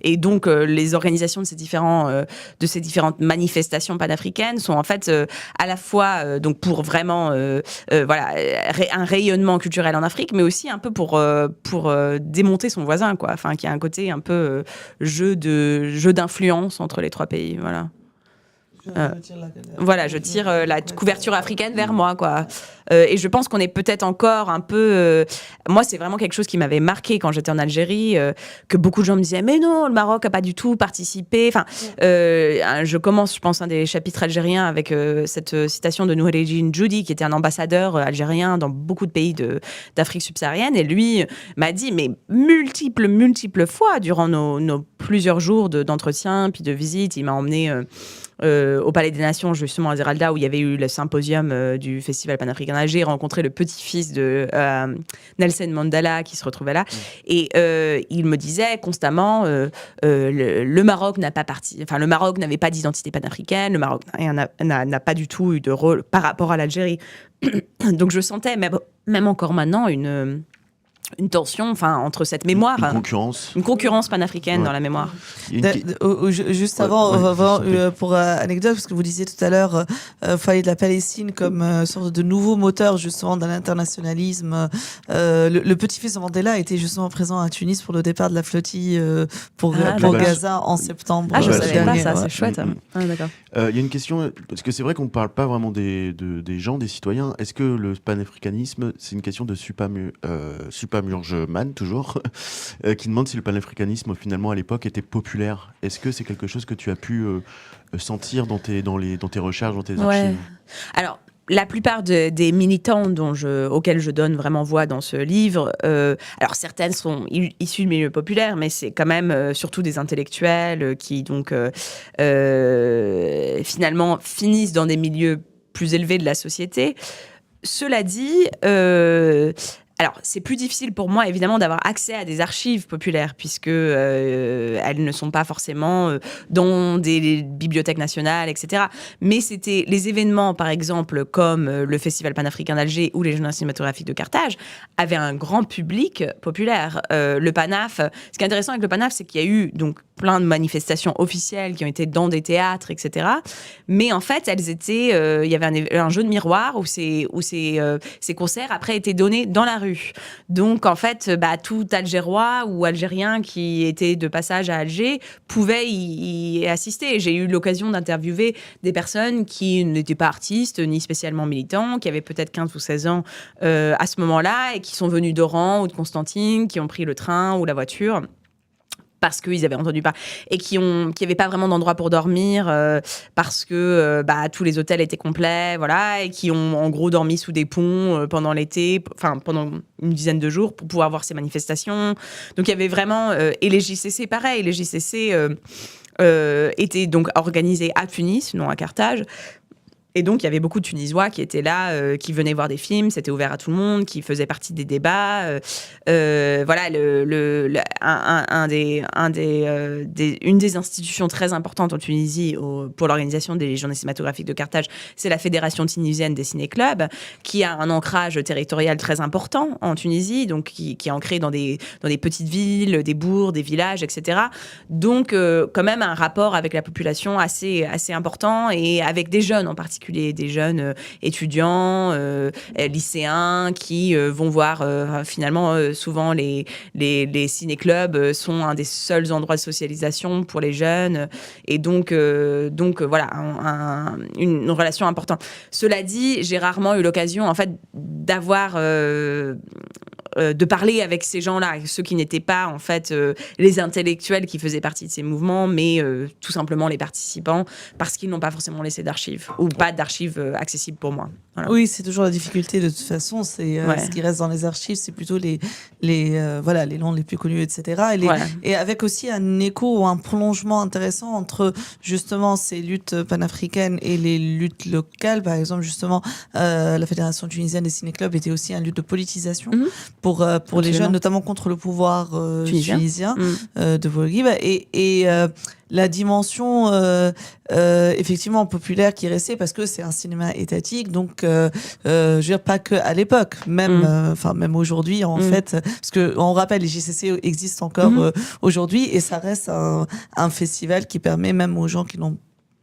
Et donc, les organisations de ces différentes manifestations panafricaines sont en fait à la fois donc pour vraiment un rayonnement culturel en Afrique, mais aussi un peu pour démonter son voisin, quoi. Enfin, qui a un côté un peu jeu d'influence entre les trois pays, voilà. Je tire la couverture africaine vers moi, quoi. Et je pense qu'on est peut-être encore un peu... moi, c'est vraiment quelque chose qui m'avait marqué quand j'étais en Algérie, que beaucoup de gens me disaient « Mais non, le Maroc n'a pas du tout participé. » Je commence, je pense, un des chapitres algériens avec cette citation de Noureddin Djoudi, qui était un ambassadeur algérien dans beaucoup de pays d'Afrique subsaharienne. Et lui m'a dit, mais multiples fois, durant nos plusieurs jours d'entretien puis de visite, il m'a emmené... au Palais des Nations, justement à Zeralda, où il y avait eu le symposium du Festival panafricain d'Alger, rencontré le petit-fils de Nelson Mandela qui se retrouvait là. Et il me disait constamment le Maroc le Maroc n'avait pas d'identité panafricaine, le Maroc n'a pas du tout eu de rôle par rapport à l'Algérie. Donc je sentais, même encore maintenant, une tension entre cette mémoire. Une concurrence panafricaine dans la mémoire.
Juste avant, pour anecdote, parce que vous disiez tout à l'heure, foyer de la Palestine comme sorte de nouveau moteur justement d'un internationalisme. Le petit-fils de Mandela était justement présent à Tunis pour le départ de la flottille pour Gaza en septembre.
Je savais pas ça, c'est chouette. D'accord.
Il y a une question, parce que c'est vrai qu'on ne parle pas vraiment des gens, des citoyens. Est-ce que le panafricanisme, c'est une question de Supamurgeman, toujours, qui demande si le panafricanisme, finalement, à l'époque, était populaire. Est-ce que c'est quelque chose que tu as pu sentir dans tes recherches, dans tes archives?
Alors, la plupart des militants auxquels je donne vraiment voix dans ce livre, alors certaines sont issues du milieu populaire, mais c'est quand même surtout des intellectuels qui donc finalement finissent dans des milieux plus élevés de la société. Cela dit, alors, c'est plus difficile pour moi, évidemment, d'avoir accès à des archives populaires, puisque elles ne sont pas forcément dans des bibliothèques nationales, etc. Mais c'était les événements, par exemple, comme le Festival panafricain d'Alger ou les Journées cinématographiques de Carthage, avaient un grand public populaire. Le Panaf, ce qui est intéressant avec le Panaf, c'est qu'il y a eu donc plein de manifestations officielles qui ont été dans des théâtres, etc. Mais en fait, elles étaient... il y avait un jeu de miroir où ces concerts, après, étaient donnés dans la rue. rue. Donc, en fait, tout Algérois ou Algérien qui était de passage à Alger pouvait y assister. J'ai eu l'occasion d'interviewer des personnes qui n'étaient pas artistes ni spécialement militants, qui avaient peut-être 15 ou 16 ans à ce moment-là et qui sont venus d'Oran ou de Constantine, qui ont pris le train ou la voiture parce qu'ils avaient entendu parler et qui n'avaient pas vraiment d'endroit pour dormir parce que tous les hôtels étaient complets, voilà, et qui ont en gros dormi sous des ponts pendant l'été, enfin pendant une dizaine de jours pour pouvoir voir ces manifestations. Donc il y avait vraiment et les JCC pareil, les JCC étaient donc organisés à Tunis, non à Carthage. Et donc, il y avait beaucoup de Tunisois qui étaient là, qui venaient voir des films, c'était ouvert à tout le monde, qui faisaient partie des débats. Voilà, une des institutions très importantes en Tunisie pour l'organisation des journées cinématographiques de Carthage, c'est la Fédération tunisienne des ciné-clubs, qui a un ancrage territorial très important en Tunisie, donc qui est ancré dans des petites villes, des bourgs, des villages, etc. Donc, quand même, un rapport avec la population assez important et avec des jeunes en particulier. Des jeunes étudiants, lycéens qui vont voir finalement souvent les ciné-clubs sont un des seuls endroits de socialisation pour les jeunes et donc voilà une relation importante. Cela dit, j'ai rarement eu l'occasion en fait d'avoir de parler avec ces gens-là, ceux qui n'étaient pas en fait les intellectuels qui faisaient partie de ces mouvements, mais tout simplement les participants, parce qu'ils n'ont pas forcément laissé d'archives ou pas d'archives accessibles pour moi. Voilà.
Oui, c'est toujours la difficulté de toute façon. C'est ce qui reste dans les archives, c'est plutôt les noms les plus connus, etc. Et avec aussi un écho ou un prolongement intéressant entre justement ces luttes panafricaines et les luttes locales. Par exemple, justement, la Fédération tunisienne des ciné-clubs était aussi un lutte de politisation pour les jeunes, notamment contre le pouvoir tunisien de Bourguiba. Et la dimension effectivement populaire qui est restée parce que c'est un cinéma étatique, donc je veux dire pas que à l'époque, même même aujourd'hui en fait, parce que on rappelle les JCC existent encore aujourd'hui et ça reste un festival qui permet même aux gens qui n'ont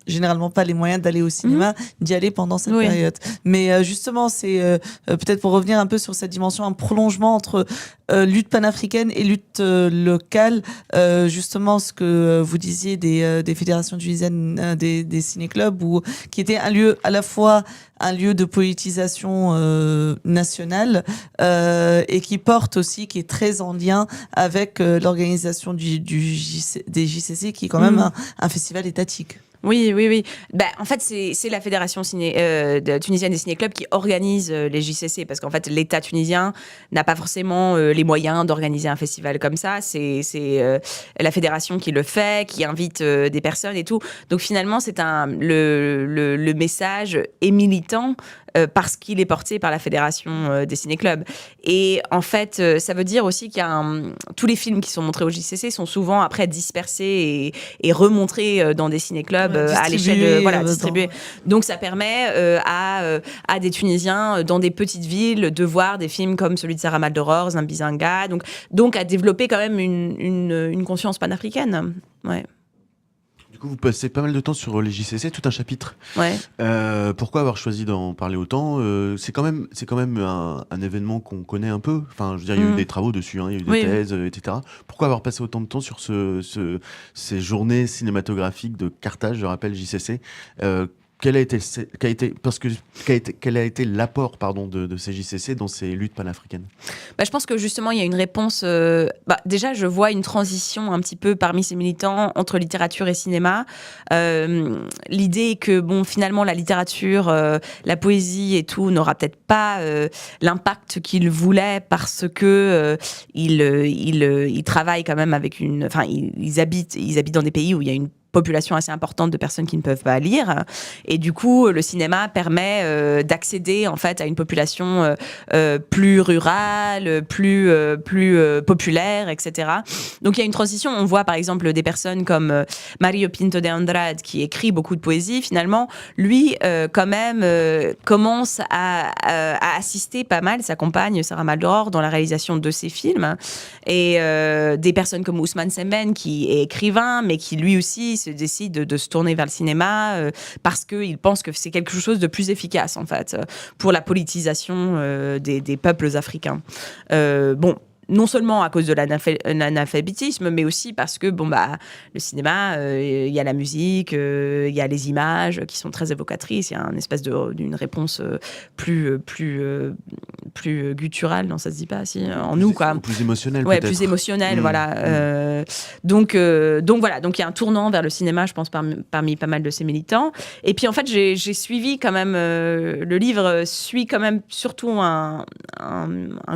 généralement pas les moyens d'aller au cinéma, d'y aller pendant cette période. Mais justement, c'est peut-être pour revenir un peu sur cette dimension, un prolongement entre lutte panafricaine et lutte locale. Justement, ce que vous disiez des fédérations tunisiennes des ciné-clubs, qui était un lieu à la fois un lieu de politisation nationale et qui porte aussi, qui est très en lien avec l'organisation des JCC, qui est quand même un festival étatique.
Oui. En fait, c'est la Fédération tunisienne des ciné-clubs qui organise les JCC, parce qu'en fait, l'État tunisien n'a pas forcément les moyens d'organiser un festival comme ça. C'est la fédération qui le fait, qui invite des personnes et tout. Donc finalement, c'est le message est militant parce qu'il est porté par la Fédération des ciné-clubs. Et en fait, ça veut dire aussi qu'il y a tous les films qui sont montrés au JCC sont souvent après dispersés et remontrés dans des ciné-clubs à l'échelle distribués. Donc ça permet à des Tunisiens dans des petites villes de voir des films comme celui de Sarah Maldoror, Zambizanga, donc à développer quand même une conscience panafricaine. Ouais.
Du coup, vous passez pas mal de temps sur les JCC, tout un chapitre.
Ouais.
Pourquoi avoir choisi d'en parler autant ? C'est quand même un événement qu'on connaît un peu. Enfin, je veux dire, il y a eu des travaux dessus, il y a eu des thèses, etc. Pourquoi avoir passé autant de temps sur ces journées cinématographiques de Carthage, je rappelle JCC quel a été l'apport de ces JCC dans ces luttes panafricaines ?
Je pense que justement il y a une réponse. Déjà, je vois une transition un petit peu parmi ces militants entre littérature et cinéma. L'idée est que finalement la littérature, la poésie et tout n'aura peut-être pas l'impact qu'ils voulaient parce que ils travaillent quand même avec ils habitent dans des pays où il y a une population assez importante de personnes qui ne peuvent pas lire, et du coup le cinéma permet d'accéder en fait à une population plus rurale, plus populaire, etc. Donc il y a une transition. On voit par exemple des personnes comme Mario Pinto de Andrade qui écrit beaucoup de poésie. Finalement, lui quand même commence à assister pas mal sa compagne Sarah Maldoror dans la réalisation de ses films, et des personnes comme Ousmane Sembène qui est écrivain mais qui lui aussi fils décide de se tourner vers le cinéma parce qu'il pense que c'est quelque chose de plus efficace, en fait, pour la politisation des peuples africains. Non seulement à cause de l'analphabétisme, mais aussi parce que le cinéma, il y a la musique, il y a les images qui sont très évocatrices, il y a une espèce d'une réponse plus gutturale, non, ça se dit pas, si, en nous, quoi.
Plus émotionnel,
ouais,
peut-être.
plus émotionnel, voilà. Donc voilà, donc il y a un tournant vers le cinéma, je pense, parmi pas mal de ces militants. Et puis en fait, j'ai suivi quand même, le livre suit quand même surtout un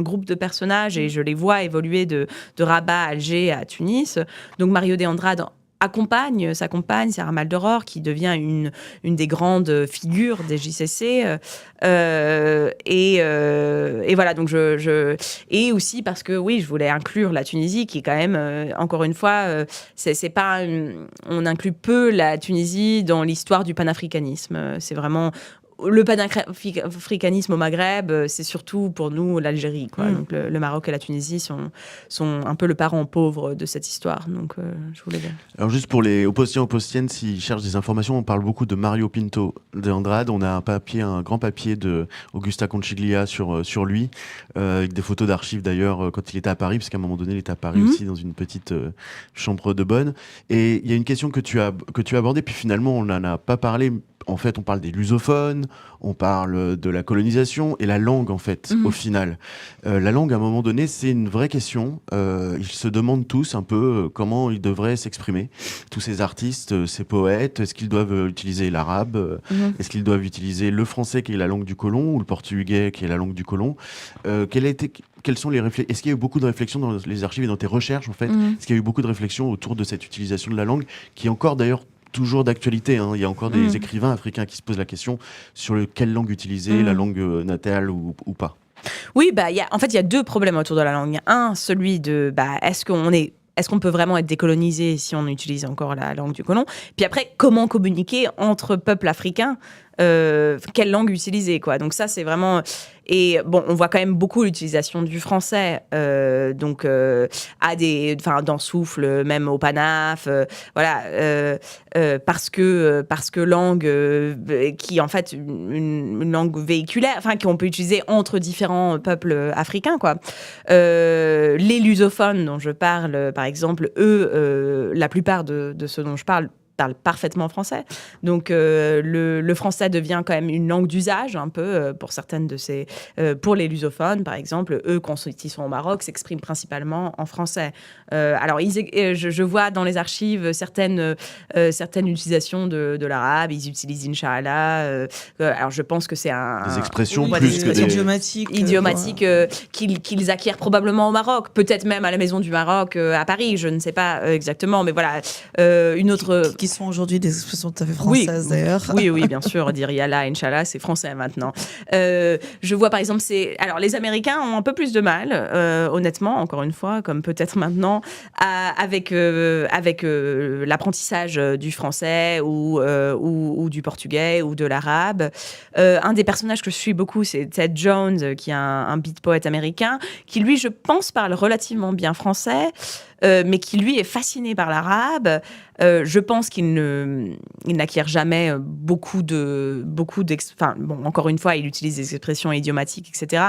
groupe de personnages, et je les vois évoluer de Rabat à Alger à Tunis. Donc Mario de Andrade accompagne sa compagne, Sarah Maldoror, qui devient une des grandes figures des JCC. Et voilà, donc et aussi parce que, oui, je voulais inclure la Tunisie, qui est quand même, encore une fois, c'est pas on inclut peu la Tunisie dans l'histoire du panafricanisme. C'est vraiment... Le panafricanisme au Maghreb, c'est surtout pour nous l'Algérie, quoi. Donc le Maroc et la Tunisie sont un peu le parent pauvre de cette histoire. Donc je voulais dire. Alors
juste pour les opposiens opposiennes, s'ils cherchent des informations, on parle beaucoup de Mario Pinto de Andrade. On a un grand papier de Augusta Conchiglia sur lui, avec des photos d'archives d'ailleurs quand il était à Paris, parce qu'à un moment donné il était à Paris aussi dans une petite chambre de bonne. Et il y a une question que tu as abordée, puis finalement on n'en a pas parlé. En fait, on parle des lusophones, on parle de la colonisation et la langue, en fait, au final. La langue, à un moment donné, c'est une vraie question. Ils se demandent tous un peu comment ils devraient s'exprimer. Tous ces artistes, ces poètes, est-ce qu'ils doivent utiliser l'arabe Est-ce qu'ils doivent utiliser le français, qui est la langue du colon, ou le portugais, qui est la langue du colon quelles sont les réflexions? Est-ce qu'il y a eu beaucoup de réflexions dans les archives et dans tes recherches, en fait? Est-ce qu'il y a eu beaucoup de réflexions autour de cette utilisation de la langue, qui est encore, d'ailleurs, toujours d'actualité, hein. Il y a encore des écrivains africains qui se posent la question sur quelle langue utiliser, la langue natale ou pas.
Oui, en fait, il y a deux problèmes autour de la langue. Un, celui de est-ce qu'on peut vraiment être décolonisé si on utilise encore la langue du colon? Puis après, comment communiquer entre peuples africains? Quelle langue utiliser, quoi. Donc ça, c'est vraiment... Et on voit quand même beaucoup l'utilisation du français, dans Souffle, même au Panaf, parce que langue qui est en fait une langue véhiculaire, qu'on peut utiliser entre différents peuples africains, quoi. Les lusophones dont je parle, par exemple, eux, la plupart de ceux dont je parle parfaitement français. Donc, le français devient quand même une langue d'usage, un peu, pour certaines de ces... pour les lusophones, par exemple, eux, quand ils sont au Maroc, s'expriment principalement en français. Alors, je vois dans les archives certaines utilisations de l'arabe. Ils utilisent Inch'Allah. Alors, je pense que c'est
des expressions
oui,
plus
des
que
idiomatiques
qu'ils acquièrent probablement au Maroc. Peut-être même à la Maison du Maroc, à Paris. Je ne sais pas exactement. Mais voilà, une autre...
Qui sont aujourd'hui des expressions tout à fait françaises, d'ailleurs.
Oui, bien sûr. Dire Yallah, Inch'Allah, c'est français maintenant. Je vois, par exemple, alors, les Américains ont un peu plus de mal, honnêtement, encore une fois, comme peut-être maintenant, avec l'apprentissage du français ou du portugais ou de l'arabe. Un des personnages que je suis beaucoup, c'est Ted Jones, qui est un beat poète américain, qui, lui, je pense, parle relativement bien français, mais qui, lui, est fasciné par l'arabe. Je pense qu'il n'acquiert jamais encore une fois, il utilise des expressions idiomatiques, etc.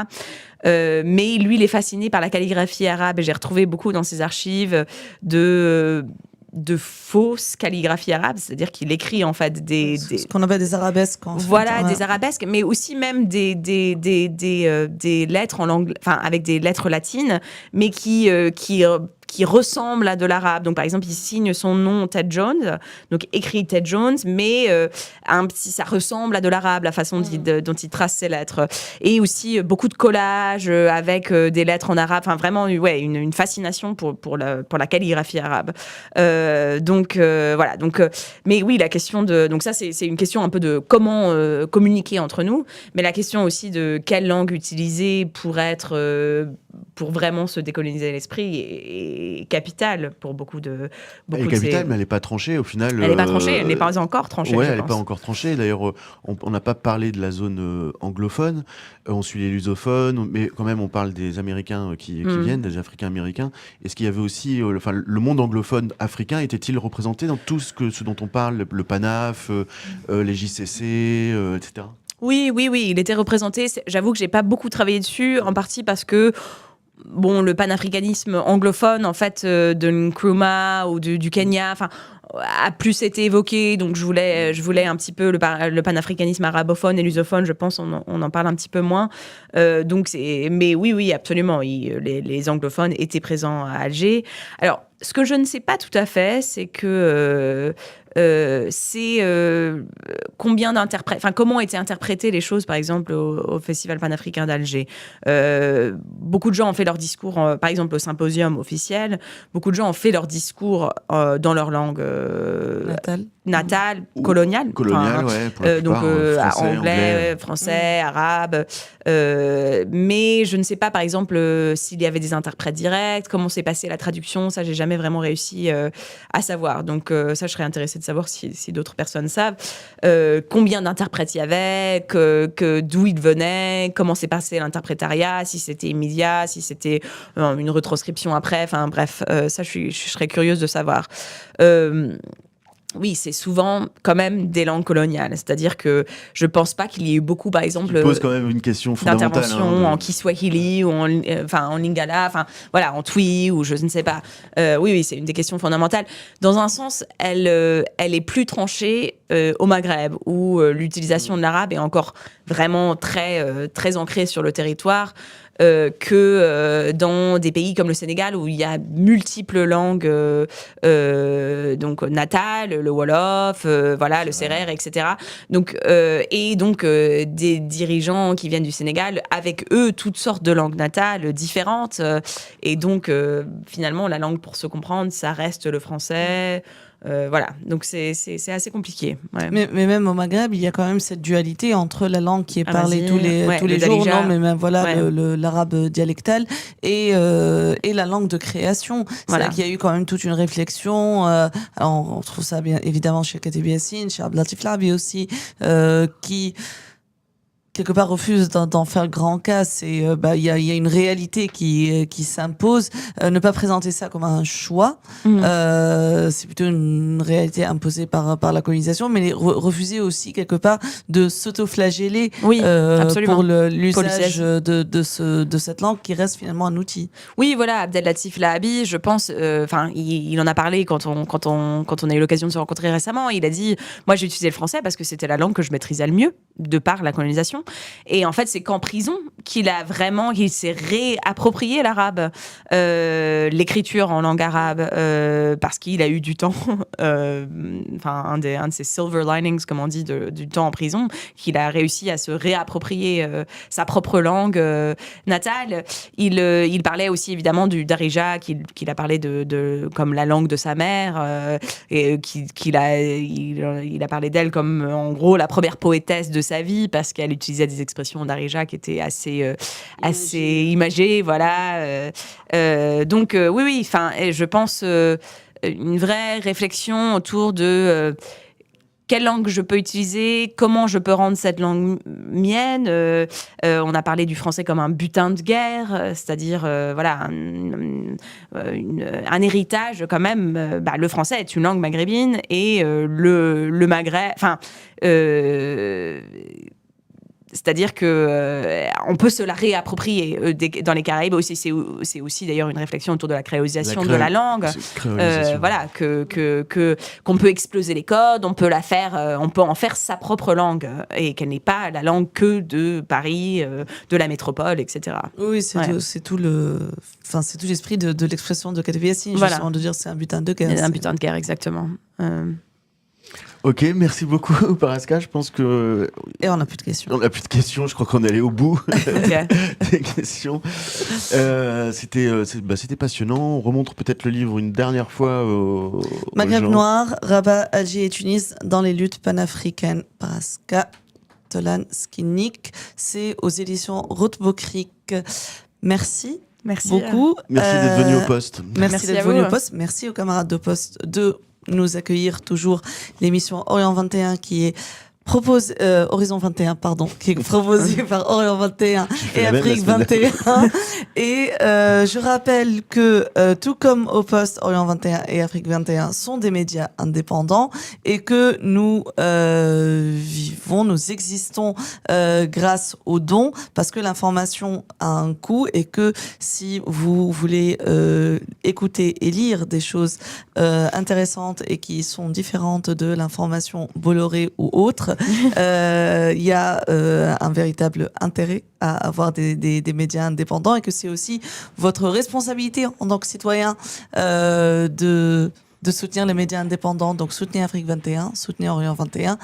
Mais lui, il est fasciné par la calligraphie arabe, et j'ai retrouvé beaucoup dans ses archives de fausses calligraphies arabes, c'est-à-dire qu'il écrit en fait
ce qu'on appelle des arabesques.
Des arabesques, mais aussi même des lettres en langue, avec des lettres latines, mais qui ressemble à de l'arabe. Donc, par exemple, il signe son nom Ted Jones, donc écrit Ted Jones, mais ça ressemble à de l'arabe, la façon dont il trace ses lettres. Et aussi beaucoup de collages avec des lettres en arabe. Enfin, vraiment, une fascination pour la calligraphie arabe. Voilà. Donc, mais oui, la question donc ça, c'est une question un peu de comment communiquer entre nous, mais la question aussi de quelle langue utiliser pour être pour vraiment se décoloniser l'esprit est capitale pour beaucoup de
Elle est capitale, mais elle n'est pas tranchée au final.
Elle n'est pas tranchée, elle n'est pas encore tranchée.
Ouais,
je
elle n'est
pense.
pas encore tranchée. D'ailleurs, on n'a pas parlé de la zone anglophone. On suit les lusophones, mais quand même, on parle des Américains qui viennent, des Africains américains. Est-ce qu'il y avait aussi, le monde anglophone africain était-il représenté dans tout ce dont on parle, le PANAF, les JCC, etc.
Oui, il était représenté. J'avoue que j'ai pas beaucoup travaillé dessus, en partie parce que le panafricanisme anglophone, en fait, de Nkrumah ou du Kenya, enfin, a plus été évoqué. Donc, je voulais un petit peu le panafricanisme arabophone et lusophone. Je pense on en parle un petit peu moins. Mais oui, absolument. Les anglophones étaient présents à Alger. Alors, ce que je ne sais pas tout à fait, c'est que combien d'interprètes, enfin comment étaient interprétées les choses, par exemple au Festival panafricain d'Alger. Beaucoup de gens ont fait leur discours, par exemple au symposium officiel. Beaucoup de gens ont fait leur discours dans leur langue natale, coloniale.
Coloniale, ouais. Pour la
Donc
plupart,
anglais, français, arabe. Mais je ne sais pas, par exemple, s'il y avait des interprètes directs, comment s'est passée la traduction. Ça, j'ai jamais vraiment réussi à savoir. Donc ça, je serais intéressée de savoir si d'autres personnes savent. Combien d'interprètes il y avait, d'où ils venaient, comment s'est passé l'interprétariat, si c'était immédiat, si c'était une retranscription après. Enfin bref, ça, je serais curieuse de savoir. Oui, c'est souvent quand même des langues coloniales. C'est-à-dire que je pense pas qu'il y ait eu beaucoup, par exemple,
pose quand même une question fondamentale,
d'intervention en Kiswahili ou en Lingala, enfin voilà, en Twi ou je ne sais pas. Oui, c'est une des questions fondamentales. Dans un sens, elle est plus tranchée au Maghreb, où l'utilisation de l'arabe est encore vraiment très, très ancrée sur le territoire. Que dans des pays comme le Sénégal où il y a multiples langues donc natales, le Wolof, le Sérère, etc. Donc des dirigeants qui viennent du Sénégal avec eux toutes sortes de langues natales différentes et donc finalement la langue pour se comprendre ça reste le français. Donc c'est assez compliqué. Ouais.
Mais même au Maghreb, il y a quand même cette dualité entre la langue qui est parlée tous les jours,
darija.
non, mais même l'arabe dialectal et la langue de création. C'est-à-dire qu'il y a eu quand même toute une réflexion. Alors on trouve ça bien évidemment chez Kateb Yassine, chez Abdelatif Labi aussi, qui quelque part refuse d'en faire grand cas. C'est il y a une réalité qui s'impose. Ne pas présenter ça comme un choix, c'est plutôt une réalité imposée par la colonisation, mais refuser aussi quelque part de s'auto-flageller pour l'usage de cette langue qui reste finalement un outil.
Oui, voilà, Abdelatif Lahabi, je pense, il en a parlé quand on a eu l'occasion de se rencontrer récemment. Il a dit, moi j'ai utilisé le français parce que c'était la langue que je maîtrisais le mieux de par la colonisation. Et en fait, c'est qu'en prison qu'il s'est réapproprié l'arabe, l'écriture en langue arabe, parce qu'il a eu du temps, un de ses silver linings, comme on dit, du temps en prison, qu'il a réussi à se réapproprier sa propre langue natale. Il parlait aussi évidemment du darija, qu'il a parlé de comme la langue de sa mère, et il a parlé d'elle comme en gros la première poétesse de sa vie parce qu'elle utilisait des expressions darija qui étaient assez imagées, voilà. Oui, enfin, je pense une vraie réflexion autour de quelle langue je peux utiliser, comment je peux rendre cette langue mienne. On a parlé du français comme un butin de guerre, c'est-à-dire un héritage quand même. Le français est une langue maghrébine et le Maghreb, c'est-à-dire que on peut se la réapproprier dans les Caraïbes aussi. C'est aussi d'ailleurs une réflexion autour de la créolisation de la langue. Qu'on peut exploser les codes, on peut en faire sa propre langue et qu'elle n'est pas la langue que de Paris, de la métropole, etc.
Oui, c'est tout l'esprit de l'expression de Kateb Yassine, justement, de dire c'est un butin de guerre.
Un butin de guerre, exactement.
Ok, merci beaucoup Paraska, je pense que...
Et on n'a plus de questions.
On n'a plus de questions, je crois qu'on est allé au bout des questions. C'était passionnant, on remontre peut-être le livre une dernière fois
Maghreb noir, Rabat, Alger et Tunis dans les luttes panafricaines. Paraska Tolan Skinnik, c'est aux éditions Rothbokrik. Merci
Merci.
beaucoup.
Merci d'être venu au poste.
Merci
Merci
d'être
à
venu
vous.
au poste. Merci aux camarades de poste de nous accueillir toujours. L'émission Orient 21 qui est Horizon 21, pardon, qui est proposée par Orient 21
fait
et
la même la
Afrique
semaine
21. Et je rappelle que tout comme au poste, Orient 21 et Afrique 21 sont des médias indépendants et que nous nous existons grâce aux dons, parce que l'information a un coût et que si vous voulez écouter et lire des choses intéressantes et qui sont différentes de l'information Bolloré ou autre, il y a un véritable intérêt à avoir des médias indépendants et que c'est aussi votre responsabilité en tant que citoyen de soutenir les médias indépendants. Donc soutenez Afrique 21, soutenez Orient 21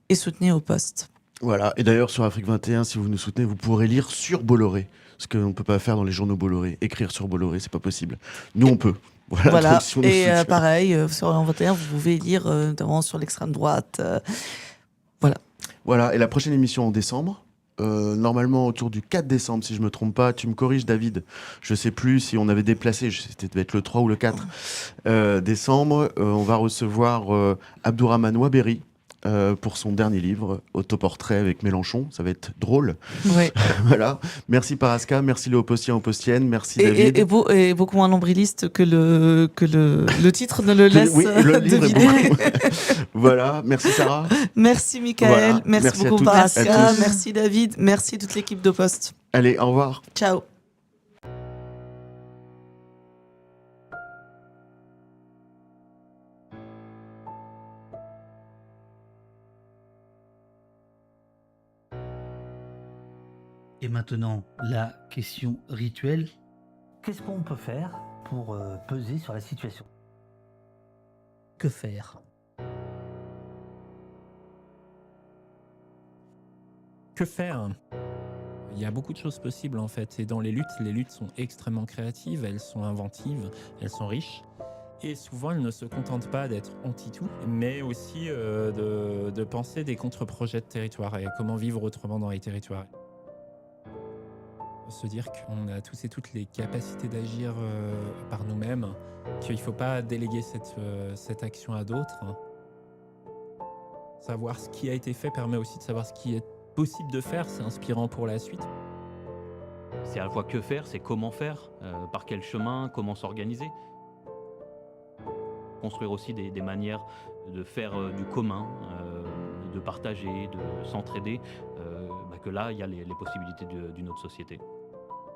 et soutenez au poste.
Voilà, et d'ailleurs sur Afrique 21, si vous nous soutenez, vous pourrez lire sur Bolloré, ce qu'on ne peut pas faire dans les journaux Bolloré. Écrire sur Bolloré, c'est pas possible. Nous, on peut. Voilà, donc, si on nous
Et
soutient.
pareil, sur Orient 21, vous pouvez lire notamment sur l'extrême droite.
Voilà, et la prochaine émission en décembre, normalement autour du 4 décembre, si je me trompe pas. Tu me corriges, David. Je sais plus si on avait déplacé, c'était devait être le 3 ou le 4 décembre. On va recevoir Abdourahmane Ouaberi pour son dernier livre, Autoportrait avec Mélenchon. Ça va être drôle.
Ouais.
Voilà. Merci Paraska, merci les Opostiens, Opostiennes, merci David.
Et beaucoup moins nombriliste que le titre ne le laisse
Oui, le livre est
deviner.
beaucoup. Voilà, merci Sarah.
Merci Michael,
Voilà.
merci
Merci à
beaucoup
toutes, à
Paraska,
tous.
merci David, merci toute l'équipe de Poste.
Allez, au revoir.
Ciao.
Et maintenant, la question rituelle. Qu'est-ce qu'on peut faire pour peser sur la situation? Que faire?
Que faire? Il y a beaucoup de choses possibles en fait. Et dans les luttes sont extrêmement créatives, elles sont inventives, elles sont riches. Et souvent, elles ne se contentent pas d'être anti-tout, mais aussi de penser des contre-projets de territoire et comment vivre autrement dans les territoires. Se dire qu'on a tous et toutes les capacités d'agir par nous-mêmes, qu'il ne faut pas déléguer cette action à d'autres. Savoir ce qui a été fait permet aussi de savoir ce qui est possible de faire, c'est inspirant pour la suite.
C'est à la fois que faire, c'est comment faire, par quel chemin, comment s'organiser. Construire aussi des manières de faire du commun, de partager, de s'entraider, que là, il y a les possibilités d'une autre société.